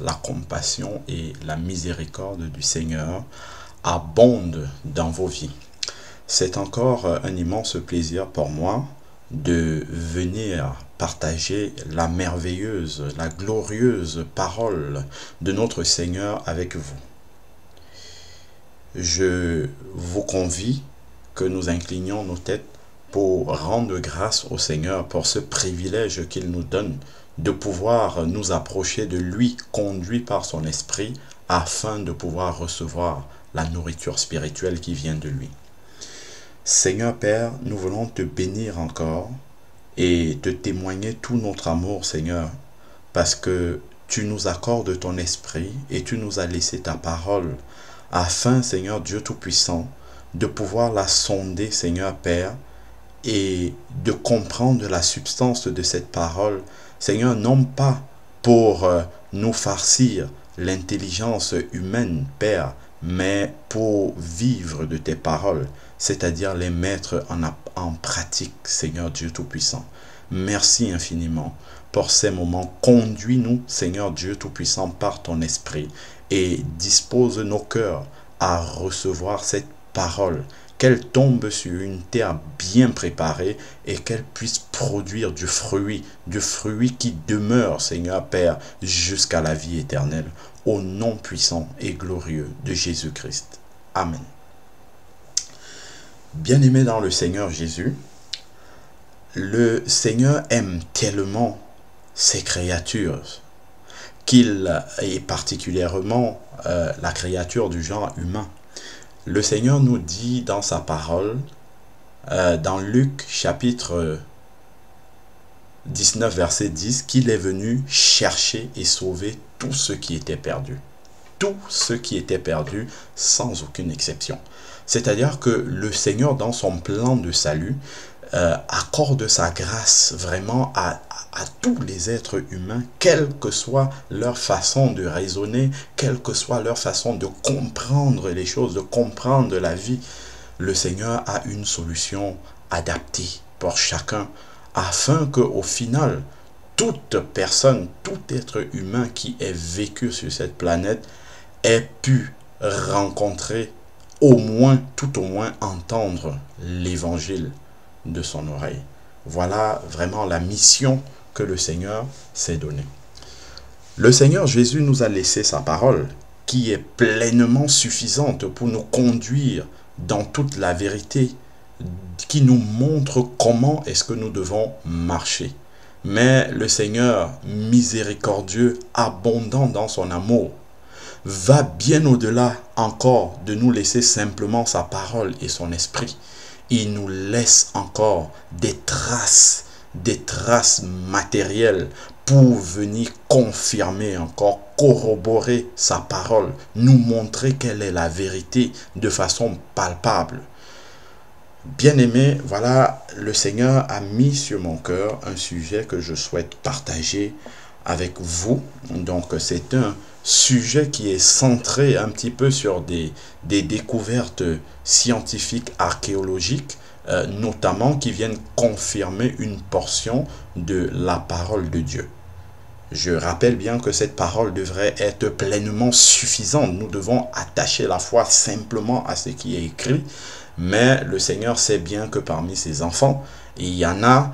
la compassion et la miséricorde du Seigneur abondent dans vos vies. C'est encore un immense plaisir pour moi de venir partager la merveilleuse, la glorieuse parole de notre Seigneur avec vous. Je vous convie que nous inclinions nos têtes pour rendre grâce au Seigneur pour ce privilège qu'il nous donne de pouvoir nous approcher de lui, conduit par son esprit, afin de pouvoir recevoir la nourriture spirituelle qui vient de lui. Seigneur Père, nous voulons te bénir encore et te témoigner tout notre amour, Seigneur, parce que tu nous accordes ton esprit et tu nous as laissé ta parole, afin, Seigneur Dieu Tout-Puissant, de pouvoir la sonder, Seigneur Père, et de comprendre la substance de cette parole, Seigneur, non pas pour nous farcir l'intelligence humaine, Père, mais pour vivre de tes paroles, c'est-à-dire les mettre en pratique, Seigneur Dieu Tout-Puissant. Merci infiniment pour ces moments. Conduis-nous, Seigneur Dieu Tout-Puissant, par ton esprit et dispose nos cœurs à recevoir cette parole, qu'elle tombe sur une terre bien préparée et qu'elle puisse produire du fruit qui demeure, Seigneur Père, jusqu'à la vie éternelle, au nom puissant et glorieux de Jésus-Christ. Amen. Bien-aimés dans le Seigneur Jésus, le Seigneur aime tellement ses créatures qu'il est particulièrement la créature du genre humain. Le Seigneur nous dit dans sa parole, dans Luc chapitre 19 verset 10, qu'il est venu chercher et sauver tout ce qui était perdu. Tout ce qui était perdu sans aucune exception. C'est-à-dire que le Seigneur, dans son plan de salut, accorde sa grâce vraiment à tous les êtres humains, quelle que soit leur façon de raisonner, quelle que soit leur façon de comprendre les choses, de comprendre la vie. Le Seigneur a une solution adaptée pour chacun, afin qu'au final, toute personne, tout être humain qui ait vécu sur cette planète ait pu rencontrer, tout au moins entendre l'évangile de son oreille. Voilà vraiment la mission que le Seigneur s'est donnée. Le Seigneur Jésus nous a laissé sa parole qui est pleinement suffisante pour nous conduire dans toute la vérité, qui nous montre comment est-ce que nous devons marcher. Mais le Seigneur miséricordieux, abondant dans son amour, va bien au-delà encore de nous laisser simplement sa parole et son esprit. Il nous laisse encore des traces matérielles pour venir confirmer encore, corroborer sa parole, nous montrer quelle est la vérité de façon palpable. Bien-aimés, voilà, le Seigneur a mis sur mon cœur un sujet que je souhaite partager avec vous. Donc c'est un sujet qui est centré un petit peu sur des découvertes scientifiques, archéologiques, notamment qui viennent confirmer une portion de la parole de Dieu. Je rappelle bien que cette parole devrait être pleinement suffisante. Nous devons attacher la foi simplement à ce qui est écrit, mais le Seigneur sait bien que parmi ses enfants, il y en a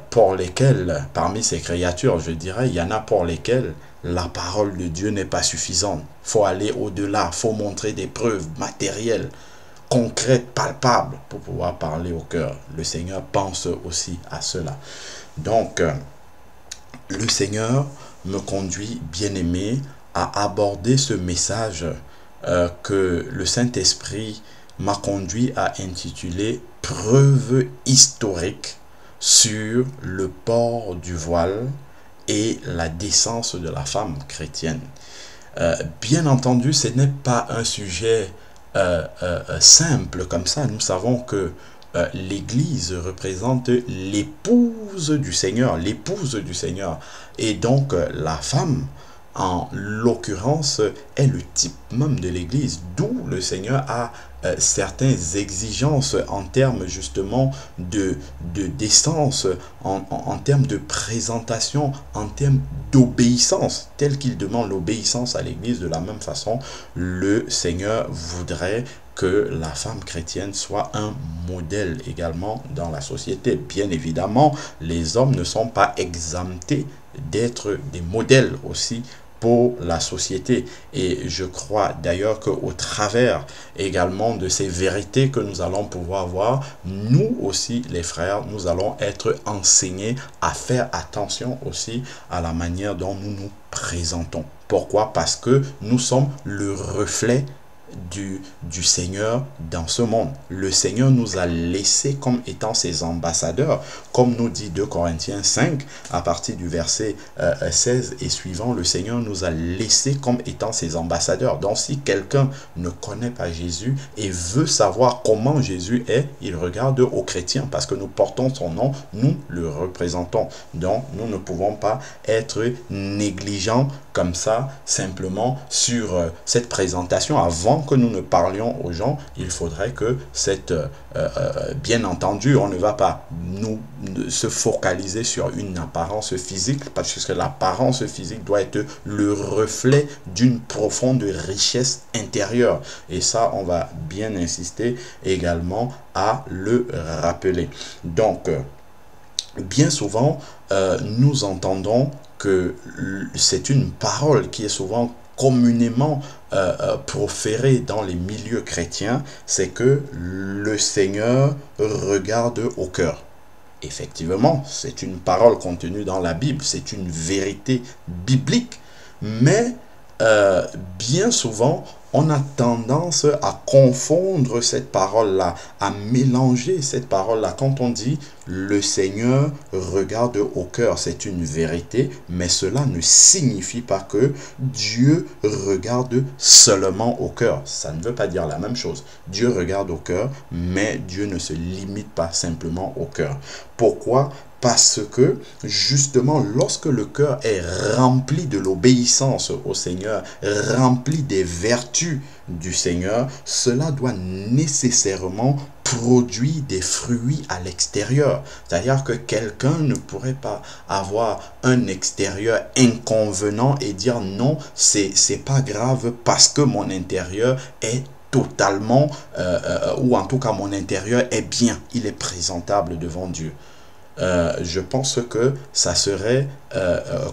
pour lesquels, parmi ces créatures, je dirais, il y en a pour lesquels la parole de Dieu n'est pas suffisante. Il faut aller au-delà, il faut montrer des preuves matérielles, concrètes, palpables, pour pouvoir parler au cœur. Le Seigneur pense aussi à cela. Donc, le Seigneur me conduit, bien-aimé, à aborder ce message que le Saint-Esprit m'a conduit à intituler « Preuve historique sur le port du voile et la décence de la femme chrétienne ». Bien entendu, ce n'est pas un sujet simple comme ça. Nous savons que l'Église représente l'épouse du Seigneur, et donc la femme en l'occurrence, est le type même de l'Église, d'où le Seigneur a certaines exigences en termes justement de décence, en termes de présentation, en termes d'obéissance, tel qu'il demande l'obéissance à l'Église. De la même façon, le Seigneur voudrait que la femme chrétienne soit un modèle également dans la société. Bien évidemment, les hommes ne sont pas exemptés d'être des modèles aussi pour la société. Et je crois d'ailleurs qu'au travers également de ces vérités que nous allons pouvoir voir, nous aussi les frères, nous allons être enseignés à faire attention aussi à la manière dont nous nous présentons. Pourquoi? Parce que nous sommes le reflet du Seigneur dans ce monde. Le Seigneur nous a laissés comme étant ses ambassadeurs, comme nous dit 2 Corinthiens 5 à partir du verset 16 et suivant. Le Seigneur nous a laissés comme étant ses ambassadeurs. Donc si quelqu'un ne connaît pas Jésus et veut savoir comment Jésus est, il regarde aux chrétiens, parce que nous portons son nom, nous le représentons. Donc nous ne pouvons pas être négligents comme ça simplement sur cette présentation. Avant que nous ne parlions aux gens, il faudrait que bien entendu, on ne va pas se focaliser sur une apparence physique, parce que l'apparence physique doit être le reflet d'une profonde richesse intérieure. Et ça, on va bien insister également à le rappeler. Donc, bien souvent, nous entendons que c'est une parole qui est souvent communément proférée dans les milieux chrétiens, c'est que le Seigneur regarde au cœur. Effectivement, c'est une parole contenue dans la Bible, c'est une vérité biblique, mais bien souvent, on a tendance à confondre cette parole-là, à mélanger cette parole-là. Quand on dit « le Seigneur regarde au cœur », c'est une vérité, mais cela ne signifie pas que Dieu regarde seulement au cœur. Ça ne veut pas dire la même chose. Dieu regarde au cœur, mais Dieu ne se limite pas simplement au cœur. Pourquoi ? Parce que, justement, lorsque le cœur est rempli de l'obéissance au Seigneur, rempli des vertus du Seigneur, cela doit nécessairement produire des fruits à l'extérieur. C'est-à-dire que quelqu'un ne pourrait pas avoir un extérieur inconvenant et dire non, c'est pas grave parce que mon intérieur est totalement, ou en tout cas mon intérieur est bien, il est présentable devant Dieu. Je pense que ça serait,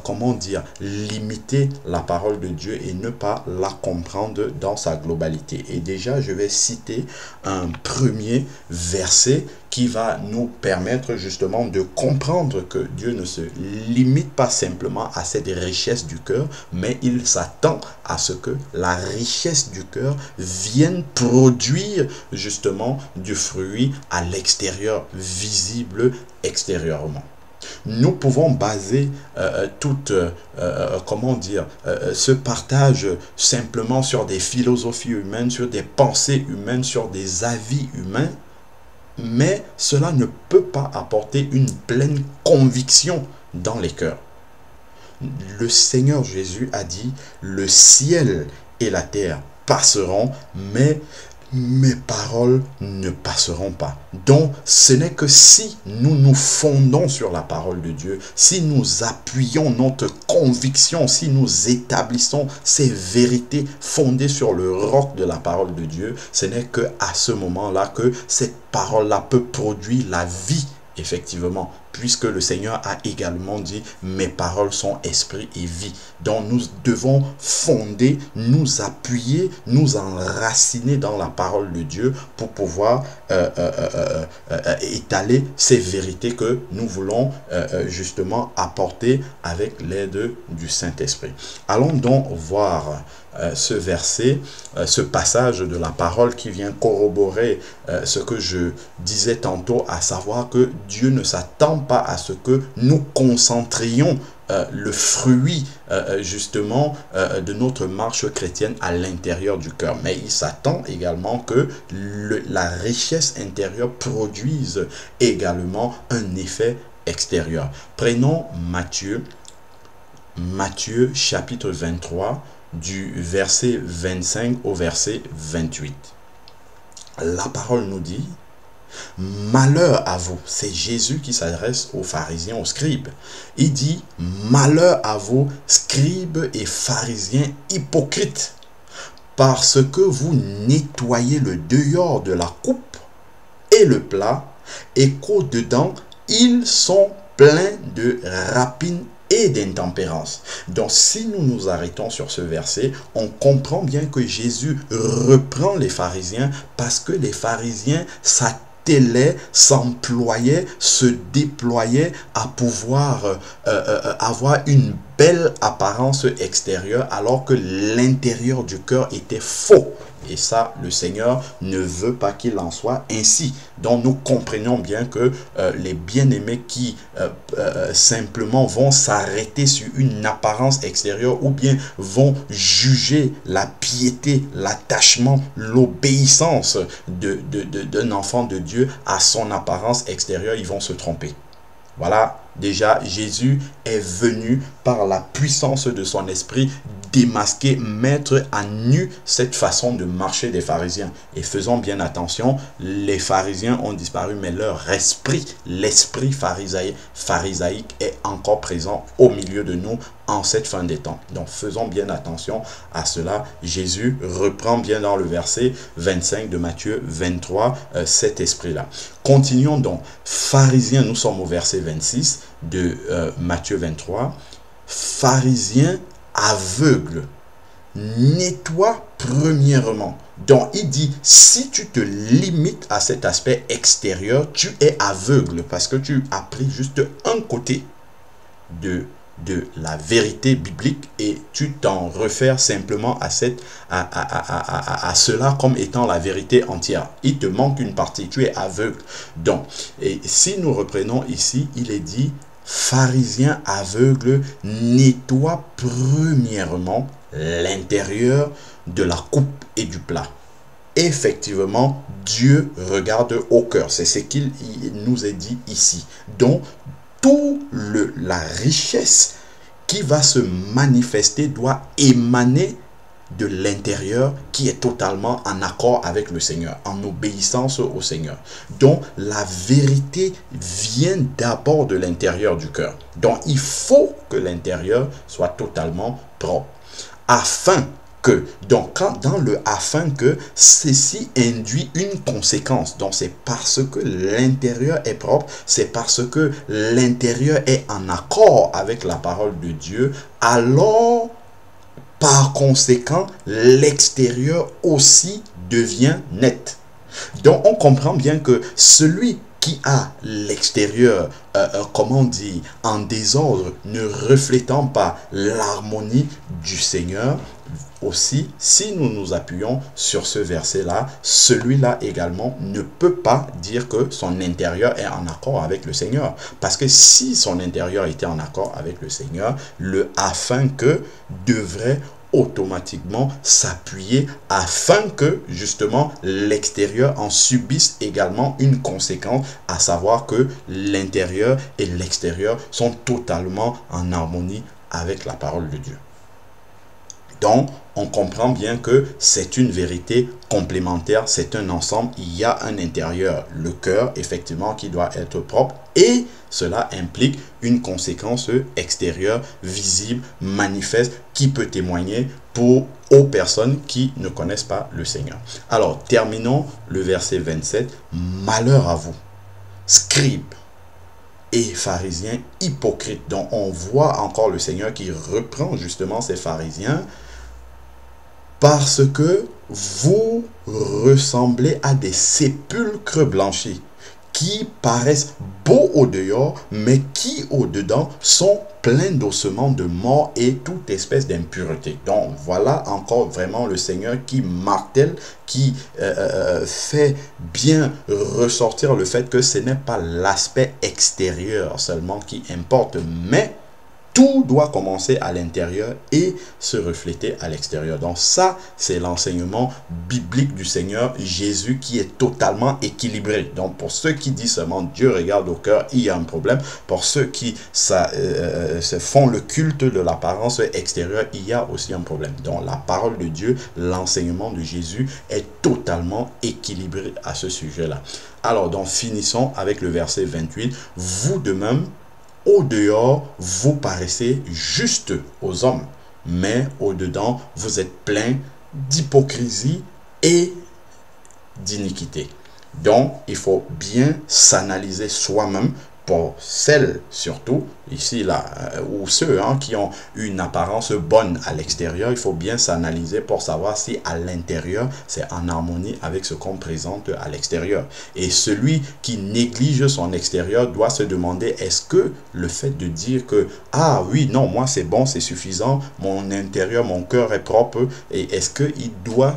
comment dire, limiter la parole de Dieu et ne pas la comprendre dans sa globalité. Et déjà, je vais citer un premier verset qui va nous permettre justement de comprendre que Dieu ne se limite pas simplement à cette richesse du cœur, mais il s'attend à ce que la richesse du cœur vienne produire justement du fruit à l'extérieur, visible extérieurement. Nous pouvons baser comment dire, ce partage simplement sur des philosophies humaines, sur des pensées humaines, sur des avis humains, mais cela ne peut pas apporter une pleine conviction dans les cœurs. Le Seigneur Jésus a dit, le ciel et la terre passeront, mais mes paroles ne passeront pas. Donc, ce n'est que si nous nous fondons sur la parole de Dieu, si nous appuyons notre conviction, si nous établissons ces vérités fondées sur le roc de la parole de Dieu, ce n'est que à ce moment-là que cette parole-là peut produire la vie, effectivement, puisque le Seigneur a également dit « Mes paroles sont esprit et vie ». Donc nous devons fonder, nous appuyer, nous enraciner dans la parole de Dieu pour pouvoir étaler ces vérités que nous voulons justement apporter avec l'aide du Saint-Esprit. Allons donc voir ce verset, ce passage de la parole qui vient corroborer ce que je disais tantôt, à savoir que Dieu ne s'attend pas à ce que nous concentrions le fruit justement de notre marche chrétienne à l'intérieur du cœur. Mais il s'attend également que la richesse intérieure produise également un effet extérieur. Prenons Matthieu chapitre 23, du verset 25 au verset 28. La parole nous dit: malheur à vous. C'est Jésus qui s'adresse aux pharisiens, aux scribes. Il dit: malheur à vous, scribes et pharisiens hypocrites, parce que vous nettoyez le dehors de la coupe et le plat, et qu'au-dedans, ils sont pleins de rapines et d'intempérance. Donc si nous nous arrêtons sur ce verset, on comprend bien que Jésus reprend les pharisiens, parce que les pharisiens s'employaient, se déployaient à pouvoir avoir une belle apparence extérieure, alors que l'intérieur du cœur était faux. Et ça, le Seigneur ne veut pas qu'il en soit ainsi. Donc nous comprenons bien que les bien-aimés qui simplement vont s'arrêter sur une apparence extérieure, ou bien vont juger la piété, l'attachement, l'obéissance d'un enfant de Dieu à son apparence extérieure, ils vont se tromper. Voilà, déjà Jésus est venu par la puissance de son esprit démasquer, mettre à nu cette façon de marcher des pharisiens. Et faisons bien attention, les pharisiens ont disparu, mais leur esprit, l'esprit pharisaïque est encore présent au milieu de nous en cette fin des temps. Donc faisons bien attention à cela. Jésus reprend bien dans le verset 25 de Matthieu 23 cet esprit-là. Continuons donc. Pharisiens, nous sommes au verset 26 de Matthieu 23. Pharisiens aveugles, nettoie premièrement. Donc il dit, si tu te limites à cet aspect extérieur, tu es aveugle, parce que tu as pris juste un côté de la vérité biblique et tu t'en réfères simplement à cela comme étant la vérité entière. Il te manque une partie, tu es aveugle. Donc, et si nous reprenons ici, il est dit: pharisiens aveugles, nettoie premièrement l'intérieur de la coupe et du plat. Effectivement, Dieu regarde au cœur. C'est ce qu'il nous est dit ici. Donc, toute la richesse qui va se manifester doit émaner de l'intérieur, qui est totalement en accord avec le Seigneur, en obéissance au Seigneur. Donc la vérité vient d'abord de l'intérieur du cœur. Donc il faut que l'intérieur soit totalement propre, afin que, donc dans le afin que, ceci induit une conséquence. Donc c'est parce que l'intérieur est propre, c'est parce que l'intérieur est en accord avec la parole de Dieu, alors par conséquent l'extérieur aussi devient net. Donc on comprend bien que celui qui a l'extérieur, comment on dit, en désordre, ne reflétant pas l'harmonie du Seigneur, aussi, si nous nous appuyons sur ce verset-là, celui-là également ne peut pas dire que son intérieur est en accord avec le Seigneur. Parce que si son intérieur était en accord avec le Seigneur, le afin que devrait automatiquement s'appuyer afin que justement l'extérieur en subisse également une conséquence, à savoir que l'intérieur et l'extérieur sont totalement en harmonie avec la parole de Dieu. Donc, on comprend bien que c'est une vérité complémentaire, c'est un ensemble. Il y a un intérieur, le cœur, effectivement, qui doit être propre, et cela implique une conséquence extérieure, visible, manifeste, qui peut témoigner aux personnes qui ne connaissent pas le Seigneur. Alors, terminons le verset 27. Malheur à vous, scribes et pharisiens hypocrites. Donc, on voit encore le Seigneur qui reprend justement ces pharisiens, parce que vous ressemblez à des sépulcres blanchis qui paraissent beaux au dehors, mais qui au dedans sont pleins d'ossements de mort et toute espèce d'impureté. Donc voilà encore vraiment le Seigneur qui martèle, qui fait bien ressortir le fait que ce n'est pas l'aspect extérieur seulement qui importe, mais tout doit commencer à l'intérieur et se refléter à l'extérieur. Donc ça, c'est l'enseignement biblique du Seigneur Jésus qui est totalement équilibré. Donc pour ceux qui disent seulement Dieu regarde au cœur, il y a un problème. Pour ceux qui se font le culte de l'apparence extérieure, il y a aussi un problème. Donc la parole de Dieu, l'enseignement de Jésus est totalement équilibré à ce sujet-là. Alors donc finissons avec le verset 28. Vous de même, au dehors, vous paraissez juste aux hommes, mais au dedans, vous êtes plein d'hypocrisie et d'iniquité. Donc, il faut bien s'analyser soi-même, pour celles surtout, ici là, ou ceux qui ont une apparence bonne à l'extérieur. Il faut bien s'analyser pour savoir si à l'intérieur, c'est en harmonie avec ce qu'on présente à l'extérieur. Et celui qui néglige son extérieur doit se demander, est-ce que le fait de dire que, ah oui, non, moi c'est bon, c'est suffisant, mon intérieur, mon cœur est propre, et est-ce qu'il doit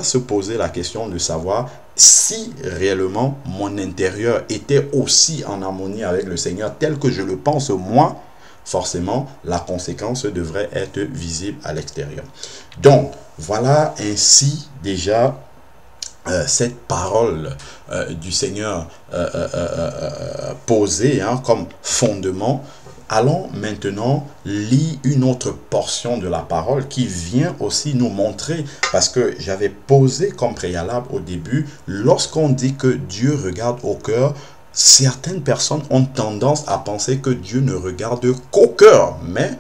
se poser la question de savoir si réellement mon intérieur était aussi en harmonie avec le Seigneur tel que je le pense moi, forcément la conséquence devrait être visible à l'extérieur. Donc voilà ainsi déjà cette parole du Seigneur posée comme fondement. Allons maintenant lire une autre portion de la parole qui vient aussi nous montrer, parce que j'avais posé comme préalable au début, lorsqu'on dit que Dieu regarde au cœur, certaines personnes ont tendance à penser que Dieu ne regarde qu'au cœur, mais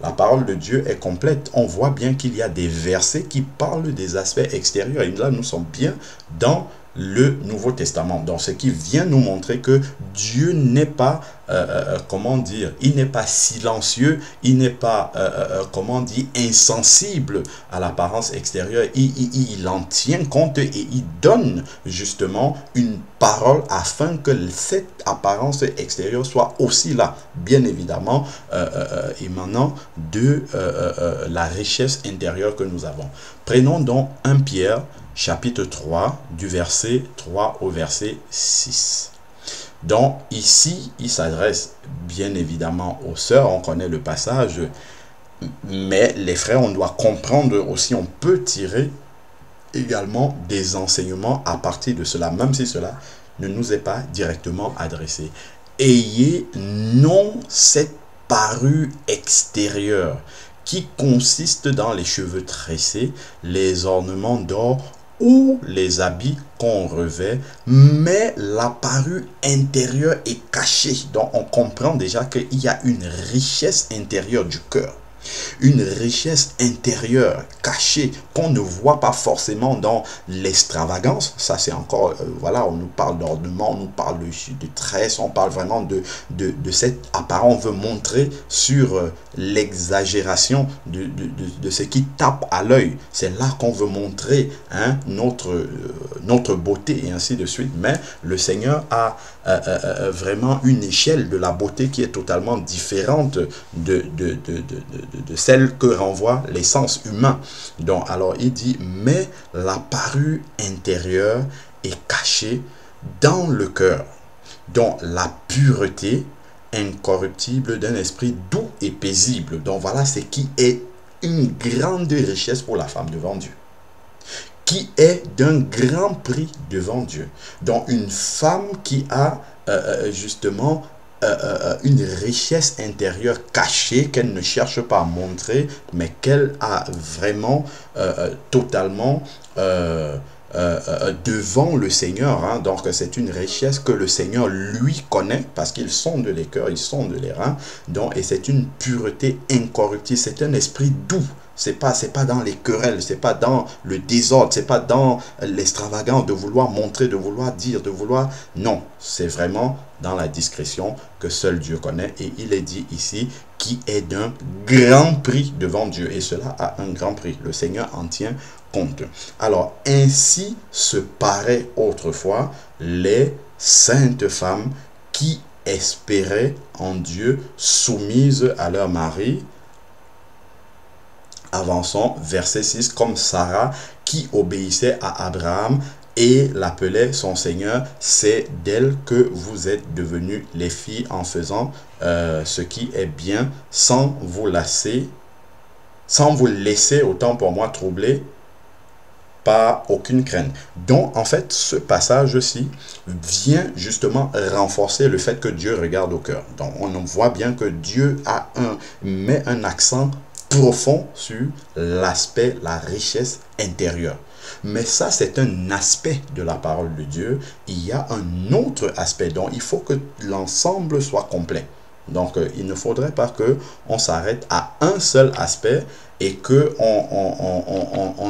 la parole de Dieu est complète. On voit bien qu'il y a des versets qui parlent des aspects extérieurs, et là nous sommes bien dans le Nouveau Testament. Donc, ce qui vient nous montrer que Dieu n'est pas, comment dire, il n'est pas silencieux, il n'est pas, comment dire, insensible à l'apparence extérieure. Il en tient compte et il donne justement une parole afin que cette apparence extérieure soit aussi là, bien évidemment, émanant de la richesse intérieure que nous avons. Prenons donc 1 Pierre, chapitre 3, du verset 3 au verset 6. Donc ici, il s'adresse bien évidemment aux sœurs, on connaît le passage, mais les frères, on doit comprendre aussi, on peut tirer également des enseignements à partir de cela, même si cela ne nous est pas directement adressé. Ayez non cette parure extérieure qui consiste dans les cheveux tressés, les ornements d'or ou les habits qu'on revêt, mais la parure intérieure est cachée. Donc on comprend déjà qu'il y a une richesse intérieure du cœur, une richesse intérieure cachée qu'on ne voit pas forcément dans l'extravagance. Ça c'est encore, voilà, on nous parle d'ornement, on nous parle de tresses, on parle vraiment de cette apparence. On veut montrer sur l'exagération de ce qui tape à l'œil. C'est là qu'on veut montrer notre beauté et ainsi de suite. Mais le Seigneur a vraiment une échelle de la beauté qui est totalement différente de celle que renvoie les sens humains. Donc alors il dit, mais la parure intérieure est cachée dans le cœur, dont la pureté incorruptible d'un esprit doux et paisible. Donc voilà ce qui est une grande richesse pour la femme devant Dieu, qui est d'un grand prix devant Dieu. Donc une femme qui a justement une richesse intérieure cachée qu'elle ne cherche pas à montrer, mais qu'elle a vraiment totalement devant le Seigneur. Donc c'est une richesse que le Seigneur lui connaît, parce qu'il sonde les cœurs, il sonde les reins. Donc, et c'est une pureté incorruptible, c'est un esprit doux. C'est pas dans les querelles, c'est pas dans le désordre, c'est pas dans l'extravagance de vouloir montrer, de vouloir dire, de vouloir... Non, c'est vraiment dans la discrétion que seul Dieu connaît. Et il est dit ici, qui est d'un grand prix devant Dieu. Et cela a un grand prix. Le Seigneur en tient compte. Alors, ainsi se paraît autrefois les saintes femmes qui espéraient en Dieu, soumises à leur mari. Avançons, verset 6, comme Sarah qui obéissait à Abraham et l'appelait son Seigneur. C'est d'elle que vous êtes devenus les filles en faisant ce qui est bien, sans vous laisser, autant pour moi, troubler pas aucune crainte. Donc, en fait, ce passage-ci vient justement renforcer le fait que Dieu regarde au cœur. Donc, on voit bien que Dieu met un accent profond sur l'aspect, la richesse intérieure. Mais ça, c'est un aspect de la parole de Dieu. Il y a un autre aspect. Donc, il faut que l'ensemble soit complet. Donc, il ne faudrait pas qu'on s'arrête à un seul aspect et qu'on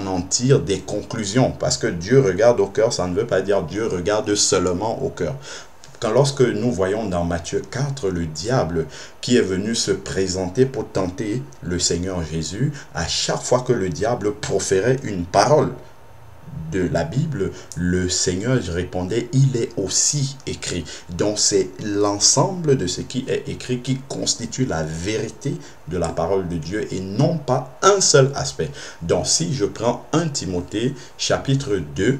en tire des conclusions. Parce que Dieu regarde au cœur, ça ne veut pas dire Dieu regarde seulement au cœur. Lorsque nous voyons dans Matthieu 4 le diable qui est venu se présenter pour tenter le Seigneur Jésus, à chaque fois que le diable proférait une parole de la Bible, le Seigneur répondait, il est aussi écrit. Donc c'est l'ensemble de ce qui est écrit qui constitue la vérité de la parole de Dieu et non pas un seul aspect. Donc si je prends 1 Timothée chapitre 2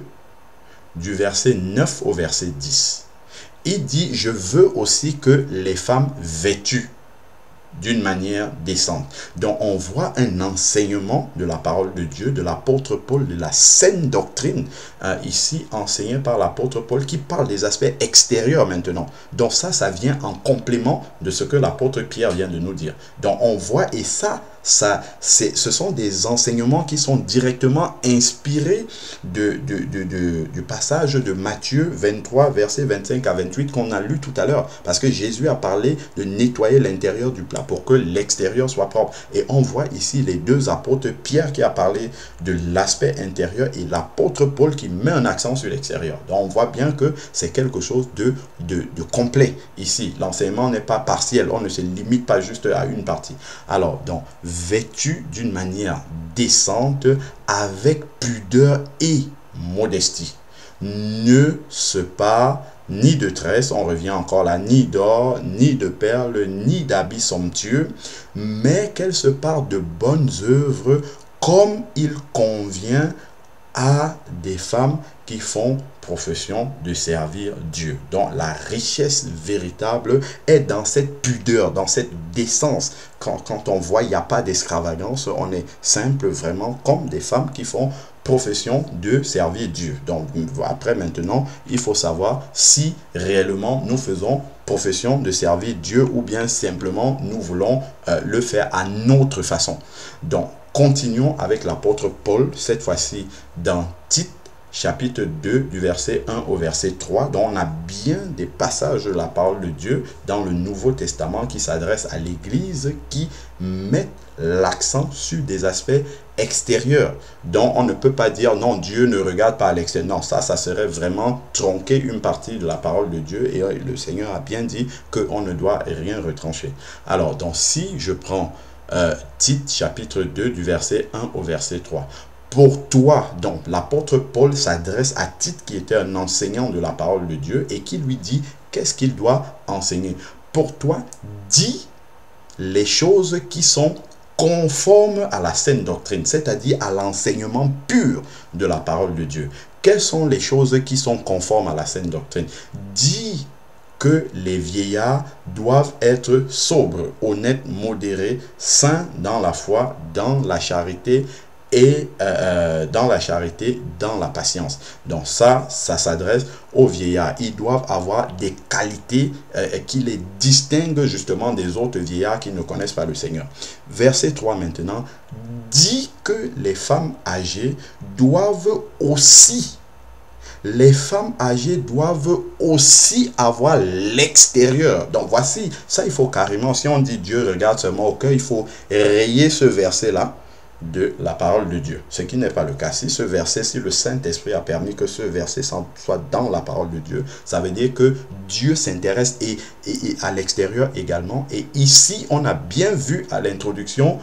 du verset 9 au verset 10, il dit, je veux aussi que les femmes vêtues d'une manière décente. Donc on voit un enseignement de la parole de Dieu, de l'apôtre Paul, de la saine doctrine, ici enseigné par l'apôtre Paul, qui parle des aspects extérieurs maintenant. Donc ça vient en complément de ce que l'apôtre Pierre vient de nous dire. Donc on voit, et ce sont des enseignements qui sont directement inspirés du passage de Matthieu 23, versets 25 à 28 qu'on a lu tout à l'heure. Parce que Jésus a parlé de nettoyer l'intérieur du plat pour que l'extérieur soit propre. Et on voit ici les deux apôtres, Pierre qui a parlé de l'aspect intérieur et l'apôtre Paul qui met un accent sur l'extérieur. Donc on voit bien que c'est quelque chose de complet ici. L'enseignement n'est pas partiel, on ne se limite pas juste à une partie. Alors, donc, vêtu d'une manière décente, avec pudeur et modestie. Ne se pas ni de tresse, on revient encore là, ni d'or, ni de perles, ni d'habits somptueux, mais qu'elle se parle de bonnes œuvres comme il convient à des femmes qui font profession de servir Dieu. Donc la richesse véritable est dans cette pudeur, dans cette décence. Quand on voit, il n'y a pas d'extravagance, on est simple vraiment comme des femmes qui font profession de servir Dieu. Donc après maintenant, il faut savoir si réellement nous faisons profession de servir Dieu ou bien simplement nous voulons le faire à notre façon. Donc continuons avec l'apôtre Paul, cette fois-ci dans Tite, chapitre 2, du verset 1 au verset 3. Donc on a bien des passages de la parole de Dieu dans le Nouveau Testament qui s'adressent à l'Église, qui mettent l'accent sur des aspects extérieurs. Donc on ne peut pas dire non, Dieu ne regarde pas à l'extérieur. Non, ça serait vraiment tronquer une partie de la parole de Dieu, et le Seigneur a bien dit qu'on ne doit rien retrancher. Alors, donc si je prends Tite chapitre 2 du verset 1 au verset 3. Pour toi, donc l'apôtre Paul s'adresse à Tite qui était un enseignant de la parole de Dieu et qui lui dit qu'est-ce qu'il doit enseigner. Pour toi, dis les choses qui sont conformes à la saine doctrine, c'est-à-dire à l'enseignement pur de la parole de Dieu. Quelles sont les choses qui sont conformes à la saine doctrine? Dis que les vieillards doivent être sobres, honnêtes, modérés, saints dans la foi, dans la charité et dans la patience. Donc ça s'adresse aux vieillards. Ils doivent avoir des qualités qui les distinguent justement des autres vieillards qui ne connaissent pas le Seigneur. Verset 3 maintenant, dit que les femmes âgées doivent aussi avoir l'extérieur. Donc voici, ça il faut carrément, si on dit Dieu regarde seulement au cœur, il faut rayer ce verset-là de la parole de Dieu. Ce qui n'est pas le cas. Si le Saint-Esprit a permis que ce verset soit dans la parole de Dieu, ça veut dire que Dieu s'intéresse et à l'extérieur également. Et ici, on a bien vu à l'introduction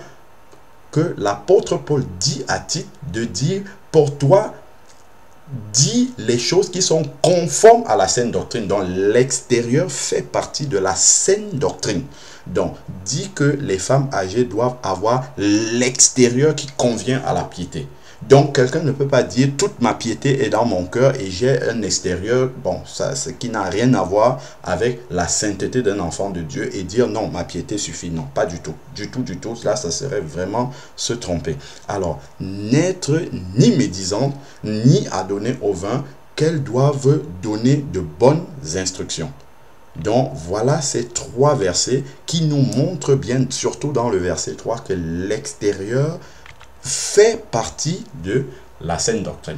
que l'apôtre Paul dit à Tite de dire, pour toi, dis les choses qui sont conformes à la saine doctrine. Donc l'extérieur fait partie de la saine doctrine. Donc dit que les femmes âgées doivent avoir l'extérieur qui convient à la piété. Donc, quelqu'un ne peut pas dire toute ma piété est dans mon cœur et j'ai un extérieur, bon, ça, ce qui n'a rien à voir avec la sainteté d'un enfant de Dieu et dire non, ma piété suffit. Non, pas du tout. Du tout, du tout. Là, ça serait vraiment se tromper. Alors, n'être ni médisante, ni à donner au vin, qu'elles doivent donner de bonnes instructions. Donc, voilà ces trois versets qui nous montrent bien, surtout dans le verset 3, que l'extérieur fait partie de la saine doctrine.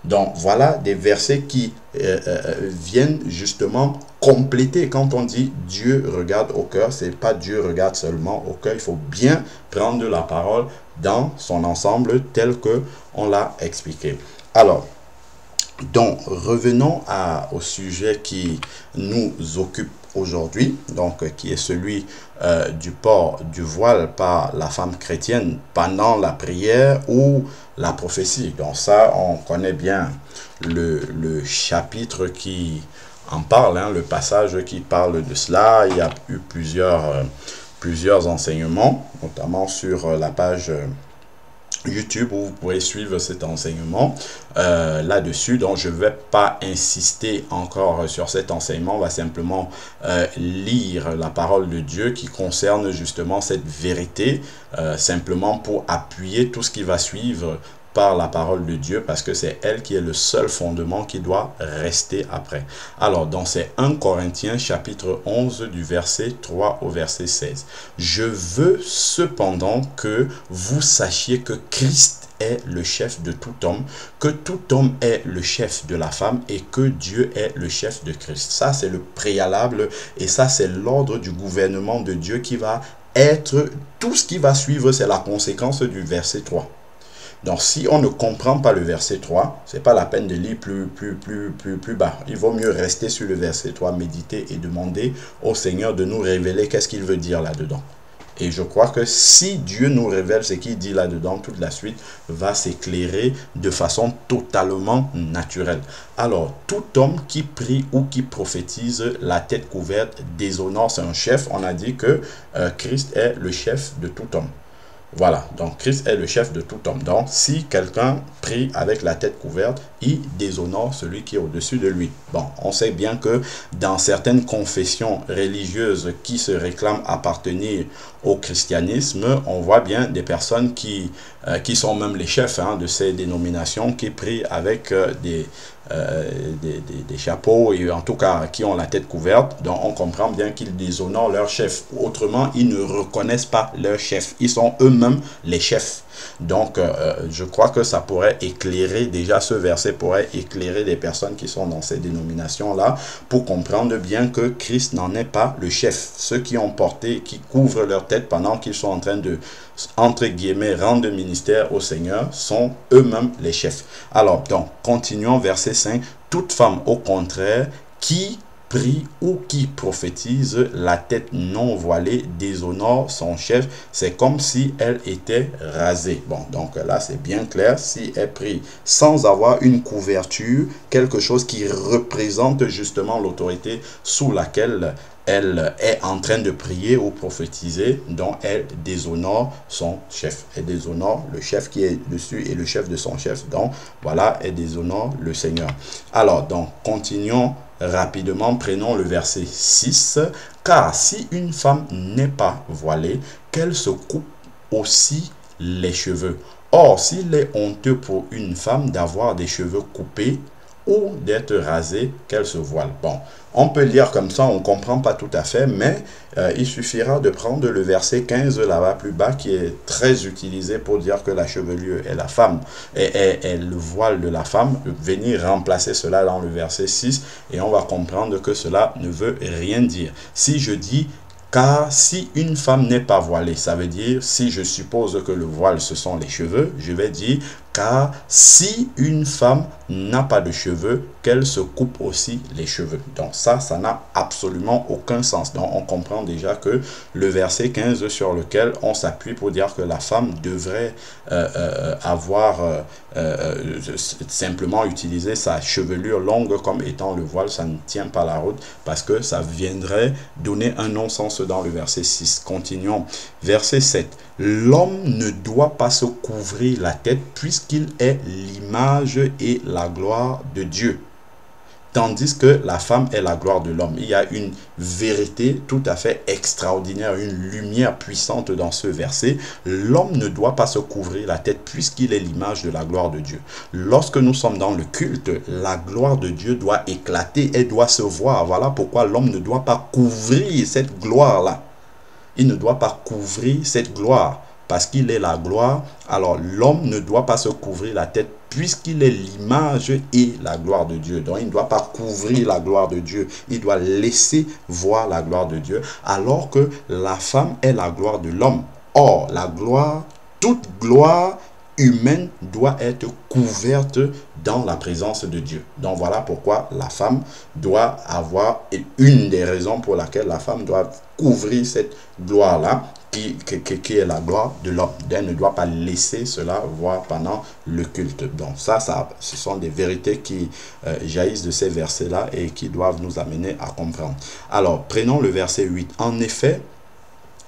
Donc, voilà des versets qui viennent justement compléter. Quand on dit Dieu regarde au cœur, c'est pas Dieu regarde seulement au cœur. Il faut bien prendre la parole dans son ensemble tel que on l'a expliqué. Alors, donc, revenons au sujet qui nous occupe aujourd'hui, donc qui est celui du port du voile par la femme chrétienne pendant la prière ou la prophétie. Donc ça, on connaît bien le chapitre qui en parle, hein, le passage qui parle de cela. Il y a eu plusieurs enseignements, notamment sur la page YouTube où vous pourrez suivre cet enseignement là-dessus. Donc je ne vais pas insister encore sur cet enseignement, on va simplement lire la parole de Dieu qui concerne justement cette vérité, simplement pour appuyer tout ce qui va suivre par la parole de Dieu, parce que c'est elle qui est le seul fondement qui doit rester après. Alors, dans ces 1 Corinthiens chapitre 11 du verset 3 au verset 16. Je veux cependant que vous sachiez que Christ est le chef de tout homme, que tout homme est le chef de la femme et que Dieu est le chef de Christ. Ça, c'est le préalable et ça, c'est l'ordre du gouvernement de Dieu qui va être, tout ce qui va suivre, c'est la conséquence du verset 3. Donc, si on ne comprend pas le verset 3, ce n'est pas la peine de lire plus bas. Il vaut mieux rester sur le verset 3, méditer et demander au Seigneur de nous révéler qu'est-ce qu'il veut dire là-dedans. Et je crois que si Dieu nous révèle ce qu'il dit là-dedans, toute la suite va s'éclairer de façon totalement naturelle. Alors, tout homme qui prie ou qui prophétise la tête couverte déshonore son chef. On a dit que Christ est le chef de tout homme. Voilà, donc Christ est le chef de tout homme. Donc, si quelqu'un prie avec la tête couverte, il déshonore celui qui est au-dessus de lui. Bon, on sait bien que dans certaines confessions religieuses qui se réclament appartenir au christianisme, on voit bien des personnes qui sont même les chefs de ces dénominations, qui prient avec des chapeaux et en tout cas qui ont la tête couverte. Donc on comprend bien qu'ils déshonorent leur chef. Autrement, ils ne reconnaissent pas leur chef. Ils sont eux-mêmes les chefs. Donc je crois que ça pourrait éclairer, déjà ce verset pourrait éclairer des personnes qui sont dans ces dénominations-là pour comprendre bien que Christ n'en est pas le chef. Ceux qui ont porté, qui couvrent leur tête pendant qu'ils sont en train de, entre guillemets, rendre ministère au Seigneur, sont eux-mêmes les chefs. Alors, donc, continuons, verset 5. Toute femme, au contraire, qui prie ou qui prophétise la tête non voilée déshonore son chef. C'est comme si elle était rasée. Bon, donc là, c'est bien clair. Si elle prie sans avoir une couverture, quelque chose qui représente justement l'autorité sous laquelle elle est en train de prier ou prophétiser, donc elle déshonore son chef. Elle déshonore le chef qui est dessus et le chef de son chef. Donc voilà, elle déshonore le Seigneur. Alors, donc, continuons rapidement, prenons le verset 6. Car si une femme n'est pas voilée, qu'elle se coupe aussi les cheveux. Or, s'il est honteux pour une femme d'avoir des cheveux coupés ou d'être rasée, qu'elle se voile. Bon, on peut lire comme ça, on ne comprend pas tout à fait, mais il suffira de prendre le verset 15 là-bas plus bas, qui est très utilisé pour dire que la chevelure est la femme, est le voile de la femme, venir remplacer cela dans le verset 6, et on va comprendre que cela ne veut rien dire. Si je dis car si une femme n'est pas voilée, ça veut dire, si je suppose que le voile ce sont les cheveux, je vais dire car si une femme n'a pas de cheveux, qu'elle se coupe aussi les cheveux. Donc ça n'a absolument aucun sens. Donc on comprend déjà que le verset 15 sur lequel on s'appuie pour dire que la femme devrait simplement utiliser sa chevelure longue comme étant le voile, ça ne tient pas la route parce que ça viendrait donner un non-sens dans le verset 6. Continuons. Verset 7. L'homme ne doit pas se couvrir la tête puisque puisqu'il est l'image et la gloire de Dieu. Tandis que la femme est la gloire de l'homme. Il y a une vérité tout à fait extraordinaire, une lumière puissante dans ce verset. L'homme ne doit pas se couvrir la tête puisqu'il est l'image de la gloire de Dieu. Lorsque nous sommes dans le culte, la gloire de Dieu doit éclater et doit se voir. Voilà pourquoi l'homme ne doit pas couvrir cette gloire-là. Il ne doit pas couvrir cette gloire parce qu'il est la gloire. Alors l'homme ne doit pas se couvrir la tête puisqu'il est l'image et la gloire de Dieu. Donc il ne doit pas couvrir la gloire de Dieu. Il doit laisser voir la gloire de Dieu. Alors que la femme est la gloire de l'homme. Or, la gloire, toute gloire humaine doit être couverte dans la présence de Dieu. Donc voilà pourquoi la femme doit avoir, et une des raisons pour laquelle la femme doit couvrir cette gloire-là, qui est la gloire de l'homme. Elle ne doit pas laisser cela voir pendant le culte. Donc ça ce sont des vérités qui jaillissent de ces versets-là et qui doivent nous amener à comprendre. Alors, prenons le verset 8. En effet,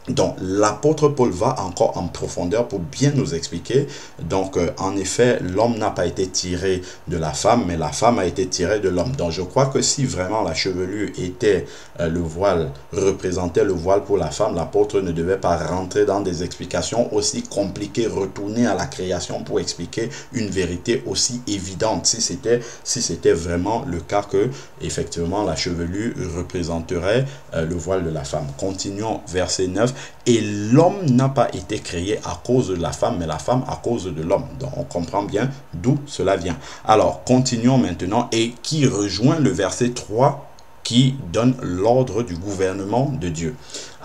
donc l'apôtre Paul va encore en profondeur pour bien nous expliquer. Donc en effet, l'homme n'a pas été tiré de la femme, mais la femme a été tirée de l'homme. Donc je crois que si vraiment la chevelure était le voile, représentait le voile pour la femme, l'apôtre ne devait pas rentrer dans des explications aussi compliquées, retourner à la création pour expliquer une vérité aussi évidente. Si c'était vraiment le cas que effectivement la chevelure représenterait le voile de la femme. Continuons verset 9. Et l'homme n'a pas été créé à cause de la femme, mais la femme à cause de l'homme. Donc on comprend bien d'où cela vient. Alors continuons maintenant et qui rejoint le verset 3 qui donne l'ordre du gouvernement de Dieu.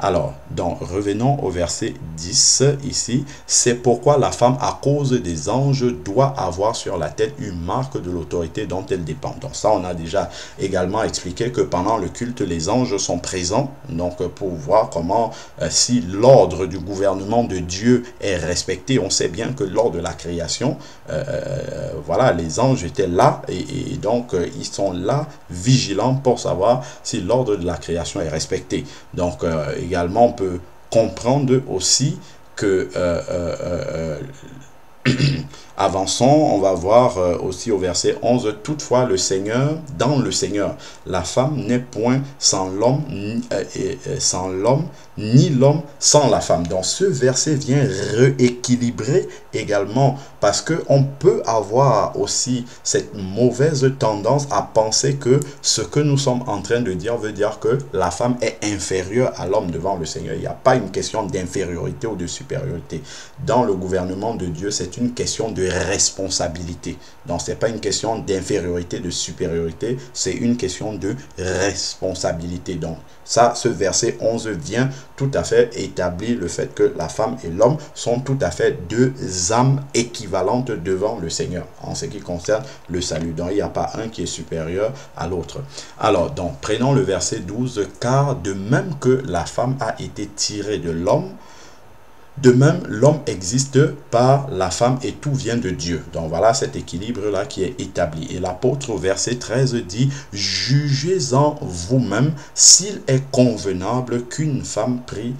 Alors, donc, revenons au verset 10 ici. C'est pourquoi la femme, à cause des anges, doit avoir sur la tête une marque de l'autorité dont elle dépend. Donc ça, on a déjà également expliqué que pendant le culte, les anges sont présents. Donc, pour voir comment, si l'ordre du gouvernement de Dieu est respecté, on sait bien que lors de la création, voilà, les anges étaient là et donc ils sont là, vigilants pour savoir si l'ordre de la création est respecté. Donc, également, on peut comprendre aussi que avançons, on va voir aussi au verset 11, toutefois le Seigneur, dans le Seigneur, la femme n'est point sans l'homme, ni l'homme sans la femme. Donc ce verset vient rééquilibrer également parce que on peut avoir aussi cette mauvaise tendance à penser que ce que nous sommes en train de dire veut dire que la femme est inférieure à l'homme devant le Seigneur. Il n'y a pas une question d'infériorité ou de supériorité. Dans le gouvernement de Dieu, c'est une question de responsabilité. Donc, ce n'est pas une question d'infériorité, de supériorité, c'est une question de responsabilité. Donc, ça, ce verset 11 vient tout à fait établir le fait que la femme et l'homme sont tout à fait deux âmes équivalentes devant le Seigneur en ce qui concerne le salut. Donc, il n'y a pas un qui est supérieur à l'autre. Alors, donc, prenons le verset 12. Car de même que la femme a été tirée de l'homme, de même, l'homme existe par la femme et tout vient de Dieu. Donc voilà cet équilibre-là qui est établi. Et l'apôtre au verset 13 dit, « Jugez-en vous-même s'il est convenable qu'une femme prie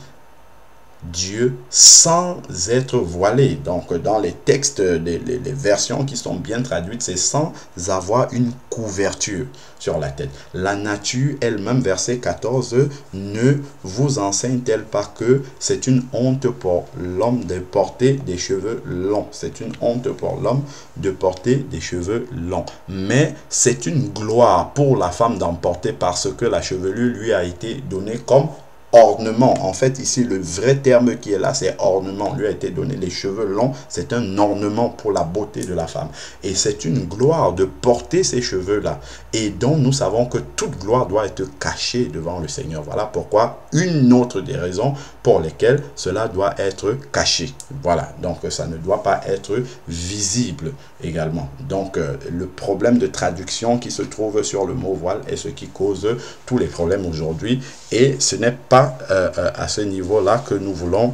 Dieu sans être voilée. » Donc dans les textes, les versions qui sont bien traduites, c'est sans avoir une couverture sur la tête. La nature elle-même, verset 14, ne vous enseigne-t-elle pas que c'est une honte pour l'homme de porter des cheveux longs? C'est une honte pour l'homme de porter des cheveux longs. Mais c'est une gloire pour la femme d'en porter parce que la chevelure lui a été donnée comme ornement. En fait, ici, le vrai terme qui est là, c'est ornement. Lui a été donné les cheveux longs. C'est un ornement pour la beauté de la femme. Et c'est une gloire de porter ces cheveux-là. Et donc, nous savons que toute gloire doit être cachée devant le Seigneur. Voilà pourquoi une autre des raisons pour lesquelles cela doit être caché. Voilà. Donc, ça ne doit pas être visible également. Donc, le problème de traduction qui se trouve sur le mot voile est ce qui cause tous les problèmes aujourd'hui. Et ce n'est pas à ce niveau-là que nous voulons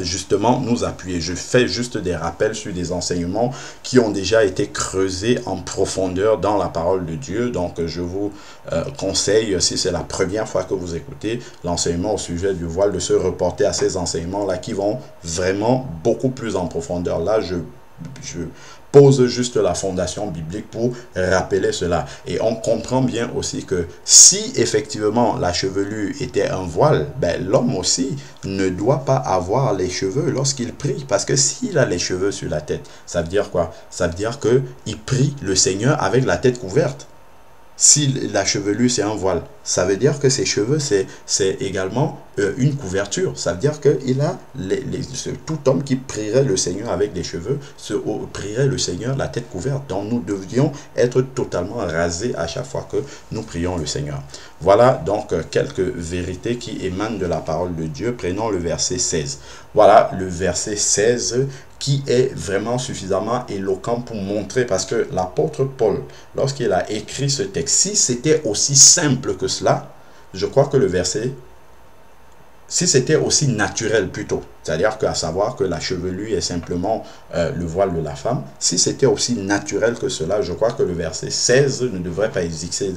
justement nous appuyer. Je fais juste des rappels sur des enseignements qui ont déjà été creusés en profondeur dans la parole de Dieu. Donc je vous conseille, si c'est la première fois que vous écoutez l'enseignement au sujet du voile, de se reporter à ces enseignements là qui vont vraiment beaucoup plus en profondeur. Là je je pose juste la fondation biblique pour rappeler cela. Et on comprend bien aussi que si effectivement la chevelure était un voile, ben, l'homme aussi ne doit pas avoir les cheveux lorsqu'il prie. Parce que s'il a les cheveux sur la tête, ça veut dire quoi? Ça veut dire qu'il prie le Seigneur avec la tête couverte. Si la chevelure c'est un voile, ça veut dire que ses cheveux c'est également une couverture. Ça veut dire qu'il a tout homme qui prierait le Seigneur avec les cheveux prierait le Seigneur la tête couverte. Donc nous devions être totalement rasés à chaque fois que nous prions le Seigneur. Voilà donc quelques vérités qui émanent de la parole de Dieu. Prenons le verset 16. Voilà le verset 16 qui est vraiment suffisamment éloquent pour montrer, parce que l'apôtre Paul, lorsqu'il a écrit ce texte, si c'était aussi simple que cela, je crois que le verset, si c'était aussi naturel plutôt, c'est-à-dire qu'à savoir que la chevelure est simplement le voile de la femme, si c'était aussi naturel que cela, je crois que le verset 16 ne devrait pas exister